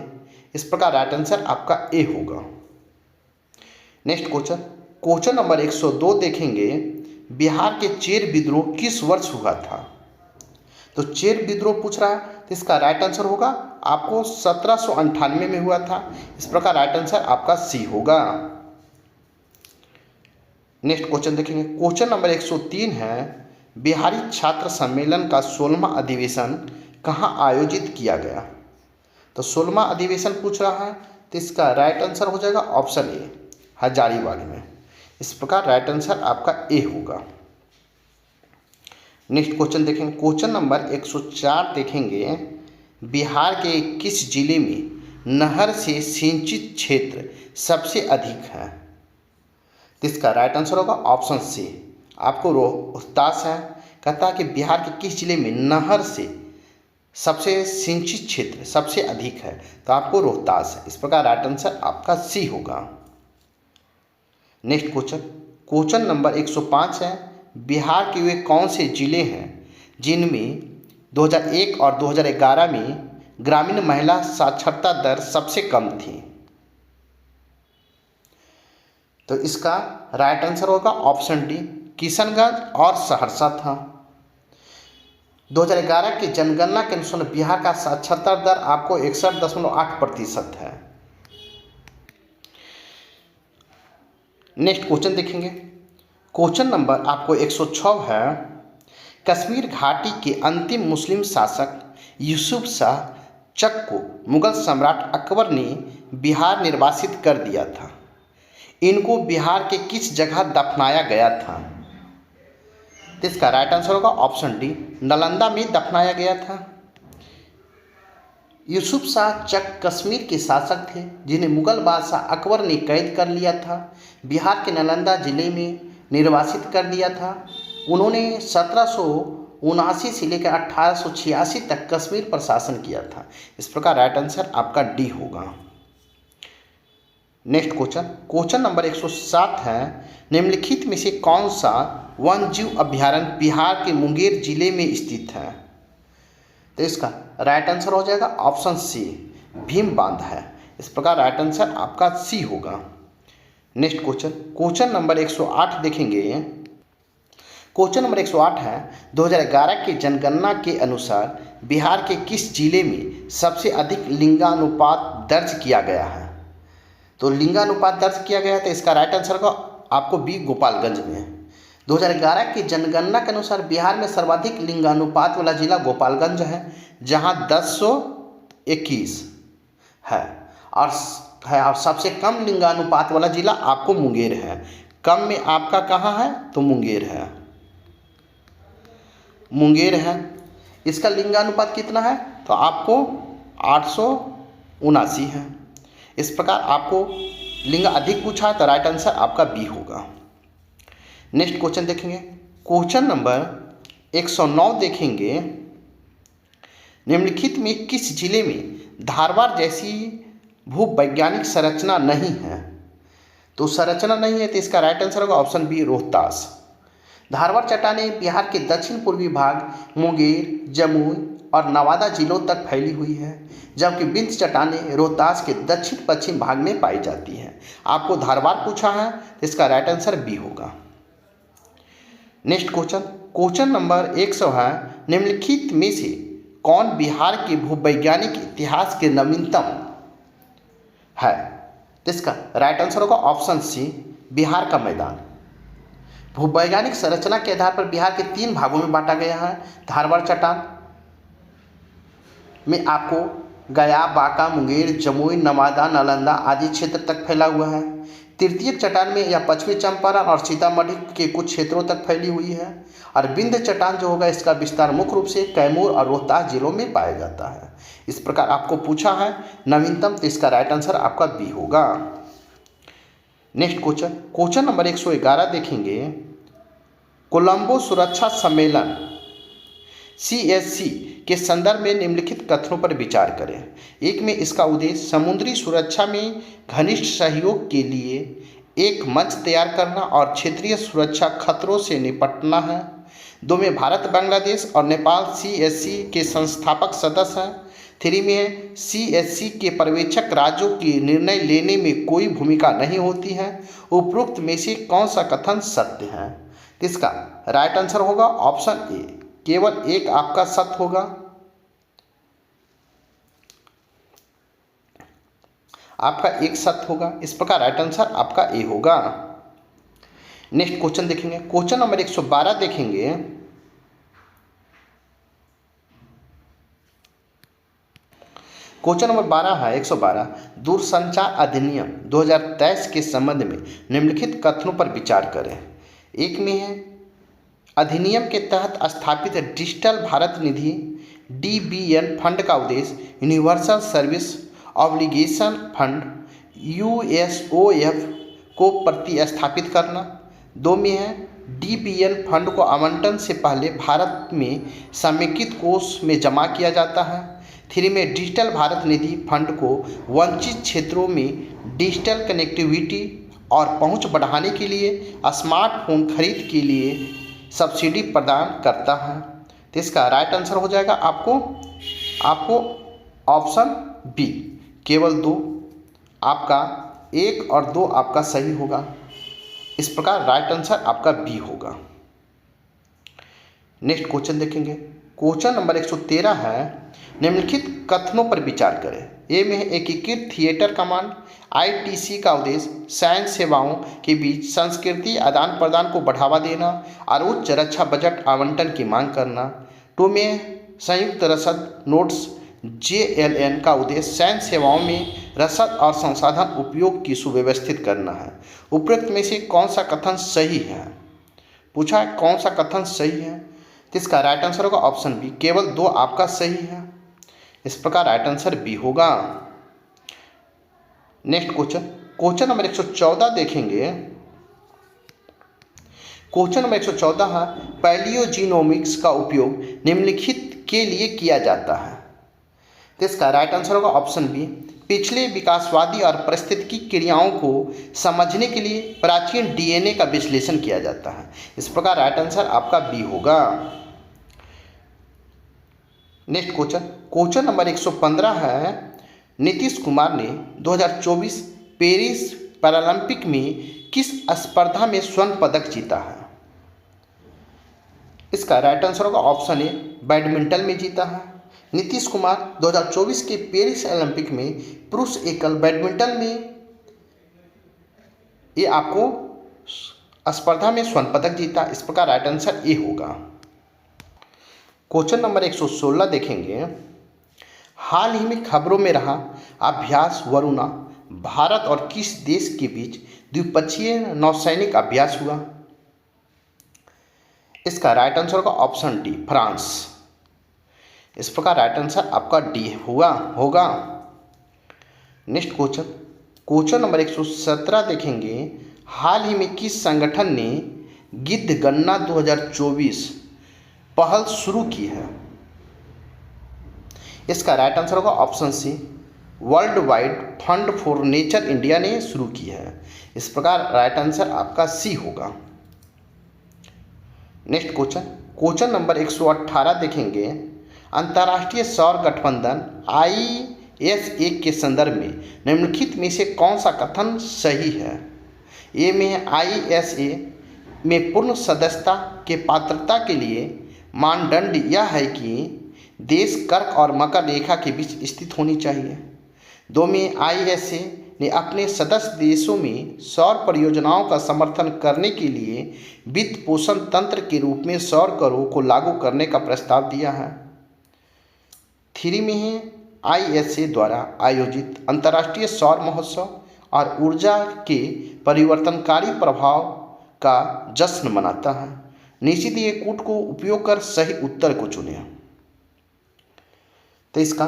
इस प्रकार राइट आंसर आपका ए होगा। नेक्स्ट क्वेश्चन, क्वेश्चन नंबर 102 देखेंगे, बिहार के चेर विद्रोह किस वर्ष हुआ था? तो चेर विद्रोह पूछ रहा है तो इसका राइट आंसर होगा आपको 1798 में हुआ था। इस प्रकार राइट आंसर आपका सी होगा। नेक्स्ट क्वेश्चन देखेंगे, क्वेश्चन नंबर 103 है बिहारी छात्र सम्मेलन का 16वां अधिवेशन कहाँ आयोजित किया गया? तो 16वां अधिवेशन पूछ रहा है तो इसका राइट आंसर हो जाएगा ऑप्शन ए, हजारीबाग में। इस प्रकार राइट आंसर आपका ए होगा। नेक्स्ट क्वेश्चन देखेंगे, क्वेश्चन नंबर 104 देखेंगे, बिहार के किस जिले में नहर से सिंचित क्षेत्र सबसे अधिक है? तो इसका राइट आंसर होगा ऑप्शन सी, आपको रोहतास है। कहता है कि बिहार के किस जिले में नहर से सबसे सिंचित क्षेत्र सबसे अधिक है, तो आपको रोहतास है। इस प्रकार राइट आंसर आपका सी होगा। नेक्स्ट क्वेश्चन, क्वेश्चन नंबर 105 है बिहार के वे कौन से जिले हैं जिनमें 2001 और 2011 में ग्रामीण महिला साक्षरता दर सबसे कम थी? तो इसका राइट आंसर होगा ऑप्शन डी, किशनगंज और सहरसा था। 2011 की जनगणना के अनुसार बिहार का साक्षरता दर आपको 61.8% है। नेक्स्ट क्वेश्चन देखेंगे, क्वेश्चन नंबर आपको 106 है कश्मीर घाटी के अंतिम मुस्लिम शासक यूसुफ शाह चक को मुगल सम्राट अकबर ने बिहार निर्वासित कर दिया था। इनको बिहार के किस जगह दफनाया गया था? तो इसका राइट आंसर होगा ऑप्शन डी, नालंदा में दफनाया गया था। यूसुफ शाह चक कश्मीर के शासक थे जिन्हें मुगल बादशाह अकबर ने कैद कर लिया था, बिहार के नालंदा जिले में निर्वासित कर दिया था। उन्होंने 1779 से लेकर 1886 तक कश्मीर पर शासन किया था। इस प्रकार राइट आंसर आपका डी होगा। नेक्स्ट क्वेश्चन नंबर 107 है, निम्नलिखित में से कौन सा वन्य जीव अभ्यारण्य बिहार के मुंगेर जिले में स्थित है? तो इसका राइट आंसर हो जाएगा ऑप्शन सी, भीम बांध है। इस प्रकार राइट आंसर आपका सी होगा। नेक्स्ट क्वेश्चन नंबर 108 देखेंगे। क्वेश्चन नंबर 108 है, 2011 के जनगणना के अनुसार बिहार के किस जिले में सबसे अधिक लिंगानुपात दर्ज किया गया है? तो लिंगानुपात दर्ज किया गया है, तो इसका राइट आंसर का आपको बी, गोपालगंज में। 2011 की जनगणना के अनुसार बिहार में सर्वाधिक लिंगानुपात वाला जिला गोपालगंज है, जहां 1021 है और सबसे कम लिंगानुपात वाला जिला आपको मुंगेर है। कम में आपका कहाँ है? तो मुंगेर है। इसका लिंगानुपात कितना है? तो आपको 879 है। इस प्रकार आपको लिंग अधिक पूछा है, तो राइट आंसर आपका बी होगा। नेक्स्ट क्वेश्चन देखेंगे। क्वेश्चन नंबर 109 देखेंगे, निम्नलिखित में किस जिले में धारवाड़ जैसी भूवैज्ञानिक संरचना नहीं है? तो संरचना नहीं है, तो इसका राइट आंसर होगा ऑप्शन बी, रोहतास। धारवाड़ चट्टानें बिहार के दक्षिण पूर्वी भाग मुंगेर, जमुई और नवादा जिलों तक फैली हुई है, जबकि विंध्य चट्टानें रोहतास के दक्षिण पश्चिम भाग में पाई जाती हैं। आपको धारवाड़ पूछा है, तो इसका राइट आंसर बी होगा। नेक्स्ट क्वेश्चन नंबर 100 है, निम्नलिखित में से कौन बिहार के भूवैज्ञानिक इतिहास के नवीनतम है? तो इसका राइट आंसर होगा ऑप्शन सी, बिहार का मैदान। भूवैज्ञानिक संरचना के आधार पर बिहार के 3 भागों में बांटा गया है। धारवाड़ चट्टान में आपको गया, बांका, मुंगेर, जमुई, नवादा, नालंदा आदि क्षेत्र तक फैला हुआ है। तृतीयक चट्टान में यह पश्चिमी चंपारण और सीतामढ़ी के कुछ क्षेत्रों तक फैली हुई है। और विंध्य चट्टान जो होगा, इसका विस्तार मुख्य रूप से कैमूर और रोहतास जिलों में पाया जाता है। इस प्रकार आपको पूछा है नवीनतम, तो इसका राइट आंसर आपका बी होगा। नेक्स्ट क्वेश्चन नंबर 111 देखेंगे। कोलंबो सुरक्षा सम्मेलन CSC के संदर्भ में निम्नलिखित कथनों पर विचार करें। एक में इसका उद्देश्य समुद्री सुरक्षा में घनिष्ठ सहयोग के लिए एक मंच तैयार करना और क्षेत्रीय सुरक्षा खतरों से निपटना है। 2 में भारत, बांग्लादेश और नेपाल CSC के संस्थापक सदस्य हैं। 3 में CSC के पर्यवेक्षक राज्यों की निर्णय लेने में कोई भूमिका नहीं होती है। उपरोक्त में से कौन सा कथन सत्य है? इसका राइट आंसर होगा ऑप्शन ए, केवल एक आपका सत्य होगा। आपका एक सत्य होगा। इस प्रकार राइट आंसर आपका ए होगा। नेक्स्ट क्वेश्चन देखेंगे। क्वेश्चन नंबर 112 देखेंगे। क्वेश्चन नंबर 12 है 112, दूरसंचार अधिनियम 2023 के संबंध में निम्नलिखित कथनों पर विचार करें। एक में है, अधिनियम के तहत स्थापित डिजिटल भारत निधि DBN फंड का उद्देश्य universal service obligation fund USOF को प्रतिस्थापित करना। 2 में है, DBN फंड को आवंटन से पहले भारत में समेकित कोष में जमा किया जाता है। 3 में डिजिटल भारत निधि फंड को वंचित क्षेत्रों में डिजिटल कनेक्टिविटी और पहुंच बढ़ाने के लिए स्मार्टफोन खरीद के लिए सब्सिडी प्रदान करता है। तो इसका राइट आंसर हो जाएगा आपको ऑप्शन बी, केवल 2। आपका 1 और 2 आपका सही होगा। इस प्रकार राइट आंसर आपका बी होगा। नेक्स्ट क्वेश्चन देखेंगे। क्वेश्चन नंबर 113 है, निम्नलिखित कथनों पर विचार करें। ए में एकीकृत थिएटर कमांड ITC का उद्देश्य सैन्य सेवाओं के बीच संस्कृति आदान प्रदान को बढ़ावा देना और उच्च रक्षा बजट आवंटन की मांग करना। 2 में संयुक्त रसद नोट्स JLN का उद्देश्य सैन्य सेवाओं में रसद और संसाधन उपयोग की सुव्यवस्थित करना है। उपरोक्त में से कौन सा कथन सही है? पूछा है कौन सा कथन सही है, तो इसका राइट आंसर होगा ऑप्शन बी, केवल 2 आपका सही है। इस प्रकार राइट आंसर बी होगा। नेक्स्ट क्वेश्चन नंबर 114 देखेंगे। क्वेश्चन नंबर 114 है, पैलियोजीनोमिक्स का उपयोग निम्नलिखित के लिए किया जाता है, तो इसका राइट आंसर होगा ऑप्शन बी, पिछले विकासवादी और पारिस्थितिकी क्रियाओं को समझने के लिए प्राचीन डीएनए का विश्लेषण किया जाता है। इस प्रकार राइट आंसर आपका बी होगा। नेक्स्ट क्वेश्चन नंबर 115 है, नीतीश कुमार ने 2024 पेरिस पैरालंपिक में किस स्पर्धा में स्वर्ण पदक जीता है? इसका राइट आंसर होगा ऑप्शन ए, बैडमिंटन में जीता है। नीतीश कुमार 2024 के पेरिस ओलंपिक में पुरुष एकल बैडमिंटन में ये आपको स्पर्धा में स्वर्ण पदक जीता। इस प्रकार राइट आंसर ए होगा। क्वेश्चन नंबर 116 देखेंगे। हाल ही में खबरों में रहा अभ्यास वरुणा भारत और किस देश के बीच द्विपक्षीय नौसैनिक अभ्यास हुआ? इसका राइट आंसर होगा ऑप्शन डी, फ्रांस। इस प्रकार राइट आंसर आपका डी होगा। नेक्स्ट क्वेश्चन नंबर 117 देखेंगे। हाल ही में किस संगठन ने गिद्ध गणना 2024 पहल शुरू की है? इसका राइट आंसर होगा option C, world wide fund for nature India ने शुरू की है। इस प्रकार राइट आंसर आपका सी होगा। नेक्स्ट क्वेश्चन नंबर 118 देखेंगे। अंतर्राष्ट्रीय सौर गठबंधन ISA के संदर्भ में निम्नलिखित में से कौन सा कथन सही है? ए में ISA में पूर्ण सदस्यता के पात्रता के लिए मानदंड यह है कि देश कर्क और मकर रेखा के बीच स्थित होनी चाहिए। 2 में ISA ने अपने सदस्य देशों में सौर परियोजनाओं का समर्थन करने के लिए वित्त पोषण तंत्र के रूप में सौर करों को लागू करने का प्रस्ताव दिया है। 3 में है ISA द्वारा आयोजित अंतर्राष्ट्रीय सौर महोत्सव और ऊर्जा के परिवर्तनकारी प्रभाव का जश्न मनाता है। नीचे दिए कूट को उपयोग कर सही उत्तर को चुनें। तो इसका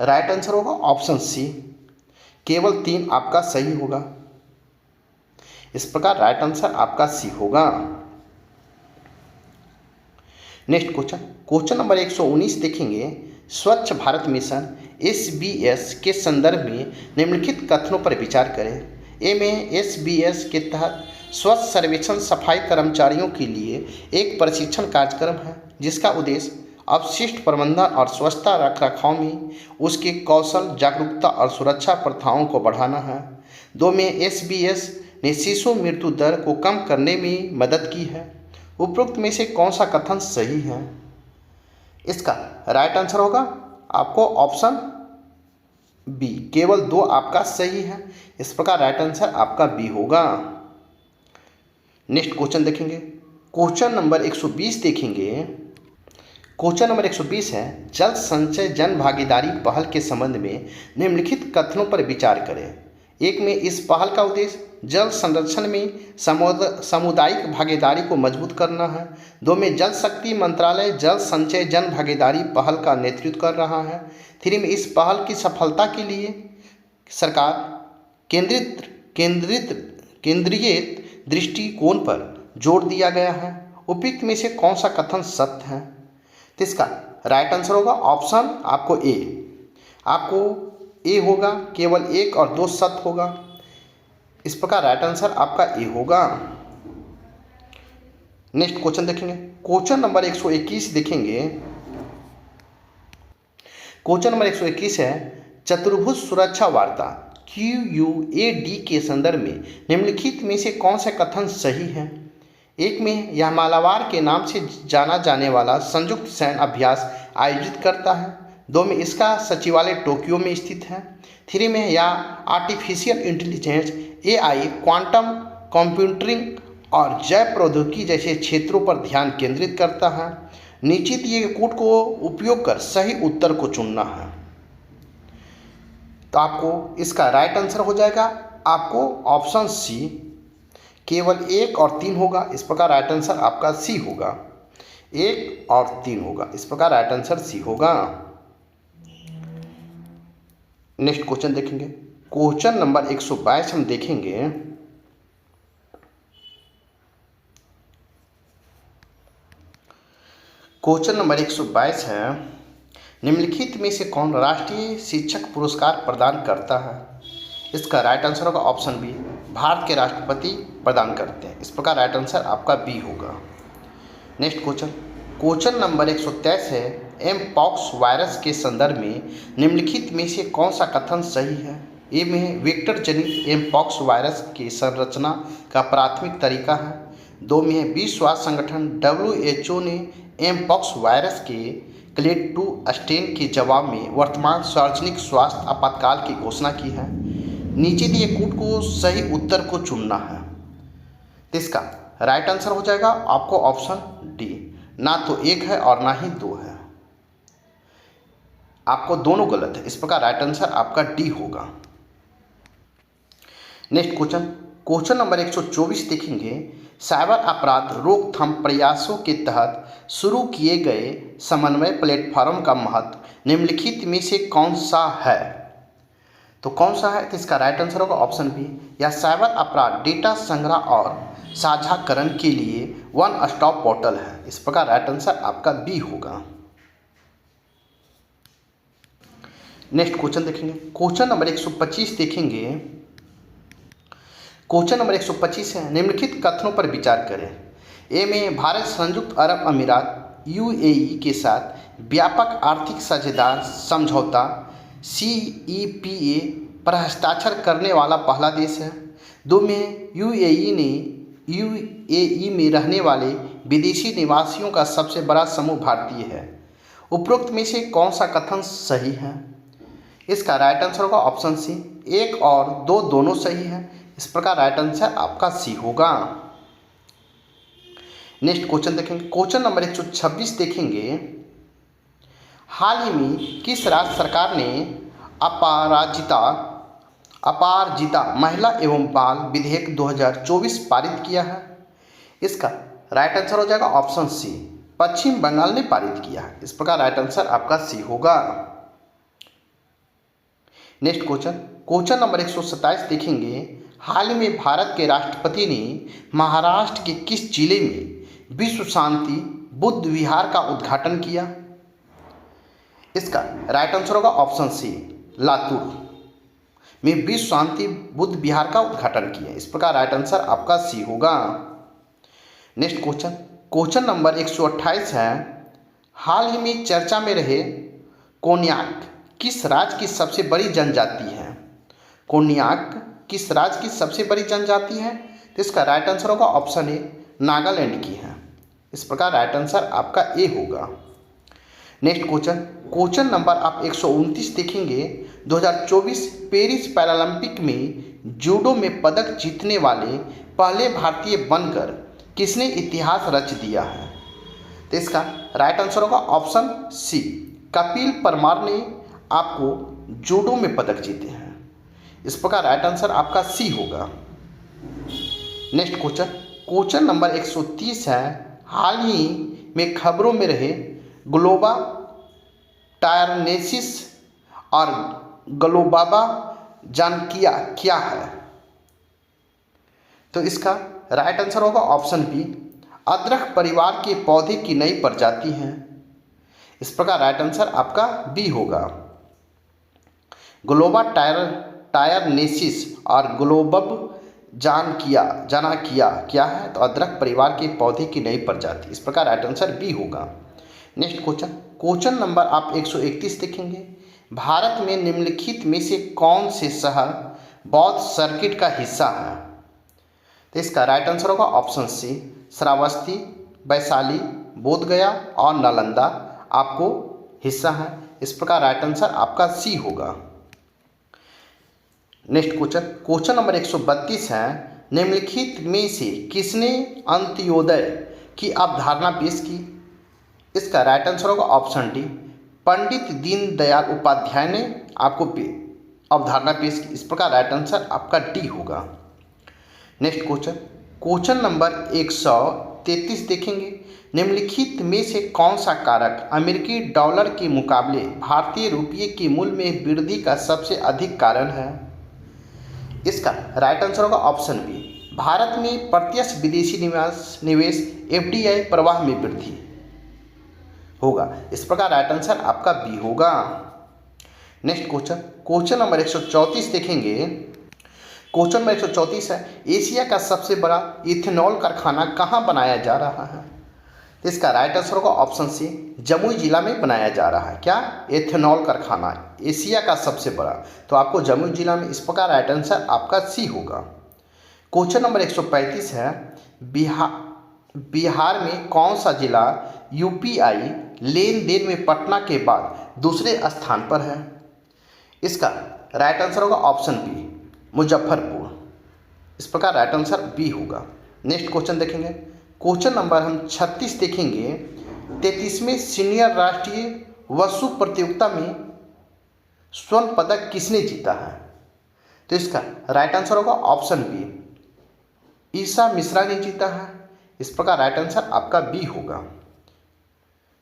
राइट आंसर होगा ऑप्शन सी, केवल 3 आपका सही होगा। इस प्रकार राइट आंसर आपका सी होगा। नेक्स्ट क्वेश्चन नंबर 119 देखेंगे। स्वच्छ भारत मिशन SBS के संदर्भ में निम्नलिखित कथनों पर विचार करें। ए में SBS के तहत स्वच्छ सर्वेक्षण सफाई कर्मचारियों के लिए एक प्रशिक्षण कार्यक्रम है जिसका उद्देश्य अपशिष्ट प्रबंधन और स्वच्छता रखरखाव में उसके कौशल, जागरूकता और सुरक्षा प्रथाओं को बढ़ाना है। 2 में SBS ने शिशु मृत्यु दर को कम करने में मदद की है। उपरोक्त में से कौन सा कथन सही है? इसका राइट आंसर होगा आपको ऑप्शन बी, केवल 2 आपका सही है। इस प्रकार राइट आंसर आपका बी होगा। नेक्स्ट क्वेश्चन देखेंगे। क्वेश्चन नंबर 120 देखेंगे। क्वेश्चन नंबर 120 है, जल संचय जन भागीदारी पहल के संबंध में निम्नलिखित कथनों पर विचार करें। 1 में इस पहल का उद्देश्य जल संरक्षण में सामुदायिक भागीदारी को मजबूत करना है। 2 में जल शक्ति मंत्रालय जल संचय जन भागीदारी पहल का नेतृत्व कर रहा है। 3 में इस पहल की सफलता के लिए सरकार केंद्रीय दृष्टिकोण पर जोर दिया गया है। उपयुक्त में से कौन सा कथन सत्य है? तो इसका राइट आंसर होगा ऑप्शन आपको ए, होगा, केवल 1 और 2 सत्य होगा। इस प्रकार राइट आंसर आपका ए होगा। नेक्स्ट क्वेश्चन देखेंगे। क्वेश्चन नंबर 121 देखेंगे। क्वेश्चन नंबर 121 है, चतुर्भुज सुरक्षा वार्ता QUAD के संदर्भ में निम्नलिखित में से कौन सा कथन सही है? 1 में यह मालाबार के नाम से जाना जाने वाला संयुक्त सैन्य अभ्यास आयोजित करता है। 2 में इसका सचिवालय टोक्यो में स्थित है। 3 में यह artificial intelligence AI, quantum computing और जैव प्रौद्योगिकी जैसे क्षेत्रों पर ध्यान केंद्रित करता है। नीचे दिए गए कोड को उपयोग कर सही उत्तर को चुनना है। तो आपको इसका राइट आंसर हो जाएगा आपको ऑप्शन सी, केवल 1 और 3 होगा, इस प्रकार राइट आंसर आपका सी होगा। 1 और 3 होगा, इस प्रकार राइट आंसर सी होगा। नेक्स्ट क्वेश्चन देखेंगे, क्वेश्चन नंबर 122 हम देखेंगे। क्वेश्चन नंबर 122 है, निम्नलिखित में से कौन राष्ट्रीय शिक्षक पुरस्कार प्रदान करता है? इसका राइट आंसर होगा ऑप्शन बी, भारत के राष्ट्रपति प्रदान करते हैं, इस प्रकार राइट आंसर आपका बी होगा। नेक्स्ट क्वेश्चन, क्वेश्चन नंबर 123 है, एम पॉक्स वायरस के संदर्भ में निम्नलिखित में से कौन सा कथन सही है? ए में है वेक्टर जनित एम पॉक्स वायरस की संरचना का प्राथमिक तरीका है। 2 में है विश्व स्वास्थ्य संगठन WHO ने एम पॉक्स वायरस के क्लेड 2 स्ट्रेन के जवाब में वर्तमान सार्वजनिक स्वास्थ्य आपातकाल की घोषणा की है। नीचे दिए कूट को सही उत्तर को चुनना है, तो इसका राइट आंसर हो जाएगा आपको ऑप्शन डी, ना तो 1 है और ना ही 2 है, आपको दोनों गलत है, इस प्रकार राइट आंसर आपका डी होगा। नेक्स्ट क्वेश्चन, क्वेश्चन नंबर 124 देखेंगे, साइबर अपराध रोकथाम प्रयासों के तहत शुरू किए गए समन्वय प्लेटफॉर्म का महत्व निम्नलिखित में से कौन सा है? तो कौन सा है? तो इसका राइट आंसर होगा ऑप्शन बी, या साइबर अपराध डेटा संग्रह और साझाकरण के लिए वन स्टॉप पोर्टल है, इस प्रकार राइट आंसर आपका बी होगा। नेक्स्ट क्वेश्चन देखेंगे, क्वेश्चन नंबर 125 देखेंगे। क्वेश्चन नंबर 125 है, निम्नलिखित कथनों पर विचार करें। ए में भारत संयुक्त अरब अमीरात UAE के साथ व्यापक आर्थिक साझेदार समझौता CEPA पर हस्ताक्षर करने वाला पहला देश है। 2 में UAE में रहने वाले विदेशी निवासियों का सबसे बड़ा समूह भारतीय है। उपरोक्त में से कौन सा कथन सही है? इसका राइट आंसर होगा ऑप्शन सी, 1 और 2 दोनों सही है, इस प्रकार राइट आंसर आपका सी होगा। नेक्स्ट क्वेश्चन देखेंगे, क्वेश्चन नंबर 126 देखेंगे। हाल ही में किस राज्य सरकार ने अपराजिता महिला एवं बाल विधेयक 2024 पारित किया है? इसका राइट आंसर हो जाएगा ऑप्शन सी, पश्चिम बंगाल ने पारित किया है, इस प्रकार राइट आंसर आपका सी होगा। नेक्स्ट क्वेश्चन, क्वेश्चन नंबर 127 देखेंगे। हाल ही में भारत के राष्ट्रपति ने महाराष्ट्र के किस जिले में विश्व शांति बुद्ध विहार का उद्घाटन किया? इसका राइट आंसर होगा ऑप्शन सी, लातूर में विश्व शांति बुद्ध विहार का उद्घाटन किया, इस प्रकार राइट आंसर आपका सी होगा। नेक्स्ट क्वेश्चन, क्वेश्चन नंबर 128 है, हाल ही में चर्चा में रहे कोन्याक किस राज्य की सबसे बड़ी जनजाति है? कोन्याक किस राज्य की सबसे बड़ी जनजाति है? तो इसका राइट आंसर होगा ऑप्शन ए, नागालैंड की है, इस प्रकार राइट आंसर आपका ए होगा। नेक्स्ट क्वेश्चन, क्वेश्चन नंबर आप 129 देखेंगे। 2024 पेरिस पैरालंपिक में जूडो में पदक जीतने वाले पहले भारतीय बनकर किसने इतिहास रच दिया है? तो इसका राइट आंसर होगा ऑप्शन सी, कपिल परमार ने आपको जूडो में पदक जीते हैं, इस प्रकार राइट आंसर आपका सी होगा। नेक्स्ट क्वेश्चन, क्वेश्चन नंबर 130 है, हाल ही में खबरों में रहे ग्लोबा टायरनेसिस और ग्लोबाबा जानकिया क्या है? तो इसका राइट आंसर होगा ऑप्शन बी, अदरक परिवार के पौधे की नई प्रजाति है, इस प्रकार राइट आंसर आपका बी होगा। ग्लोबा टायरनेसिस और ग्लोबब जानाकिया क्या है? तो अदरक परिवार के पौधे की नई प्रजाति, इस प्रकार राइट आंसर बी होगा। नेक्स्ट क्वेश्चन, क्वेश्चन नंबर आप 131 देखेंगे। भारत में निम्नलिखित में से कौन से शहर बौद्ध सर्किट का हिस्सा है? तो इसका राइट आंसर होगा ऑप्शन सी, श्रावस्ती, वैशाली, बोधगया और नालंदा आपको हिस्सा है, इस प्रकार राइट आंसर आपका सी होगा। नेक्स्ट क्वेश्चन, क्वेश्चन नंबर 132 है, निम्नलिखित में से किसने अंत्योदय की अवधारणा पेश की? इसका राइट आंसर होगा ऑप्शन डी, पंडित दीनदयाल उपाध्याय ने आपको अवधारणा पेश की, इस प्रकार राइट आंसर आपका डी होगा। नेक्स्ट क्वेश्चन, क्वेश्चन नंबर 133 देखेंगे। निम्नलिखित में से कौन सा कारक अमेरिकी डॉलर के मुकाबले भारतीय रुपये के मूल्य में वृद्धि का सबसे अधिक कारण है? इसका राइट आंसर होगा ऑप्शन बी, भारत में प्रत्यक्ष विदेशी निवेश एफडीआई प्रवाह में वृद्धि होगा। इस प्रकार राइट आंसर आपका बी होगा। नेक्स्ट क्वेश्चन नंबर 134 देखेंगे। क्वेश्चन नंबर 134 है, एशिया का सबसे बड़ा इथेनॉल कारखाना कहाँ बनाया जा रहा है? तो इसका राइट आंसर होगा ऑप्शन सी, जमुई जिला में बनाया जा रहा है। क्या? एथेनॉल कारखाना एशिया का सबसे बड़ा, तो आपको जमुई जिला में, इस प्रकार राइट आंसर आपका सी होगा। क्वेश्चन नंबर 135 है, बिहार में कौन सा जिला यूपीआई लेन देन में पटना के बाद दूसरे स्थान पर है? इसका राइट आंसर होगा ऑप्शन बी, मुजफ्फरपुर। इस प्रकार राइट आंसर बी होगा। नेक्स्ट क्वेश्चन देखेंगे। क्वेश्चन नंबर हम 36 देखेंगे। 33वें सीनियर राष्ट्रीय वसु प्रतियोगिता में स्वर्ण पदक किसने जीता है? तो इसका राइट आंसर होगा ऑप्शन बी, ईशा मिश्रा ने जीता है। इस प्रकार राइट आंसर आपका बी होगा।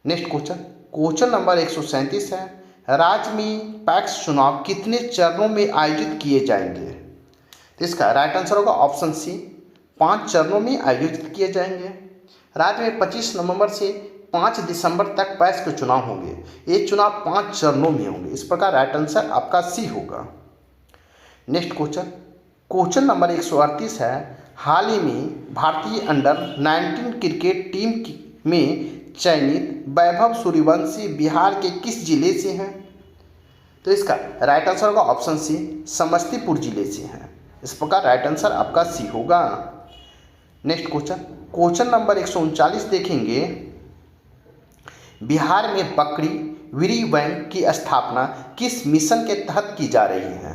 नेक्स्ट क्वेश्चन नंबर 137 है, राज्य में पैक्स चुनाव कितने चरणों में आयोजित किए जाएंगे? तो इसका राइट आंसर होगा ऑप्शन सी, 5 चरणों में आयोजित किए जाएंगे। राज्य में 25 नवंबर से 5 दिसंबर तक पैक्स के चुनाव होंगे। ये चुनाव 5 चरणों में होंगे। इस प्रकार राइट आंसर आपका सी होगा। नेक्स्ट क्वेश्चन नंबर 138 है, हाल ही में भारतीय अंडर 19 क्रिकेट टीम में चयनित वैभव सूर्यवंशी बिहार के किस जिले से हैं? तो इसका राइट आंसर होगा ऑप्शन सी, समस्तीपुर जिले से हैं। इस प्रकार राइट आंसर आपका सी होगा। नेक्स्ट क्वेश्चन नंबर 139 देखेंगे। बिहार में बकरी वीर्य बैंक की स्थापना किस मिशन के तहत की जा रही है?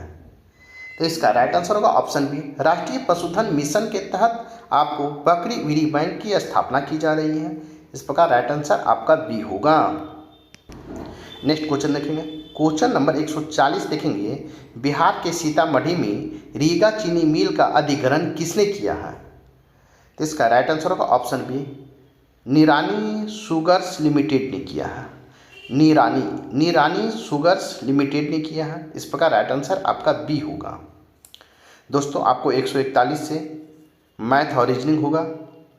तो इसका राइट आंसर होगा ऑप्शन बी, राष्ट्रीय पशुधन मिशन के तहत आपको बकरी वीर्य बैंक की स्थापना की जा रही है। इस प्रकार राइट आंसर आपका बी होगा। नेक्स्ट क्वेश्चन देखेंगे। क्वेश्चन नंबर 140 देखेंगे। बिहार के सीतामढ़ी में रीगा चीनी मिल का अधिग्रहण किसने किया है? तो इसका राइट आंसर होगा option B, Nirani Sugars Limited ने किया है। निरानी शुगर्स लिमिटेड ने किया है। इस प्रकार राइट आंसर आपका बी होगा। दोस्तों, आपको 141 से मैथ और रीजनिंग होगा।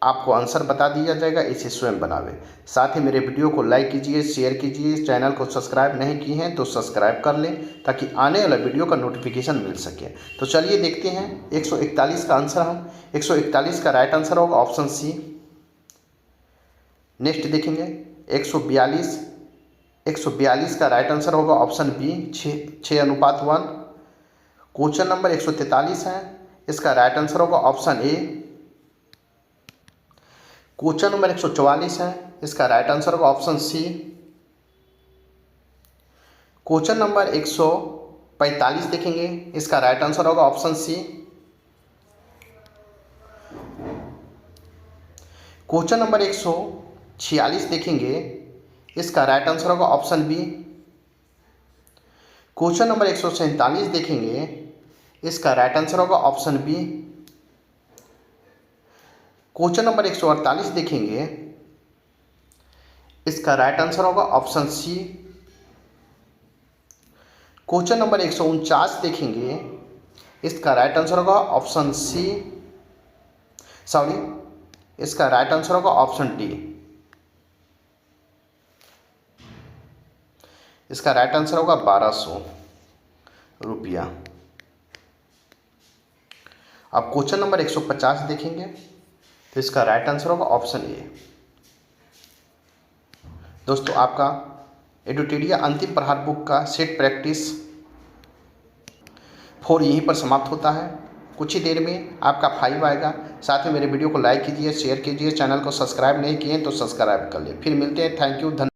आपको आंसर बता दिया जाएगा, इसे स्वयं बनावे। साथ ही मेरे वीडियो को लाइक कीजिए, शेयर कीजिए। चैनल को सब्सक्राइब नहीं किए हैं तो सब्सक्राइब कर लें ताकि आने वाला वीडियो का नोटिफिकेशन मिल सके। तो चलिए देखते हैं 141 का आंसर। हम 141 का राइट आंसर होगा ऑप्शन सी। नेक्स्ट देखेंगे 142 का राइट आंसर होगा ऑप्शन बी, 6:1। क्वेश्चन नंबर 143 है, इसका राइट आंसर होगा ऑप्शन ए। क्वेश्चन नंबर 144 है, इसका राइट आंसर होगा ऑप्शन सी। क्वेश्चन नंबर 145 देखेंगे, इसका राइट आंसर होगा ऑप्शन सी। क्वेश्चन नंबर 146 देखेंगे, इसका राइट आंसर होगा ऑप्शन बी। क्वेश्चन नंबर 147 देखेंगे, इसका राइट आंसर होगा ऑप्शन बी। क्वेश्चन नंबर 148 देखेंगे, इसका राइट आंसर होगा ऑप्शन सी। क्वेश्चन नंबर 149 देखेंगे, इसका राइट आंसर होगा ऑप्शन सी, इसका राइट आंसर होगा ऑप्शन डी। इसका राइट आंसर होगा 1200 रुपया। अब क्वेश्चन नंबर 150 देखेंगे, तो इसका राइट आंसर होगा ऑप्शन ए। दोस्तों, आपका एडुटेरिया अंतिम प्रहार बुक का सेट प्रैक्टिस 4 यहीं पर समाप्त होता है। कुछ ही देर में आपका 5 आएगा। साथ में मेरे वीडियो को लाइक कीजिए, शेयर कीजिए। चैनल को सब्सक्राइब नहीं किए तो सब्सक्राइब कर ले। फिर मिलते हैं। Thank you.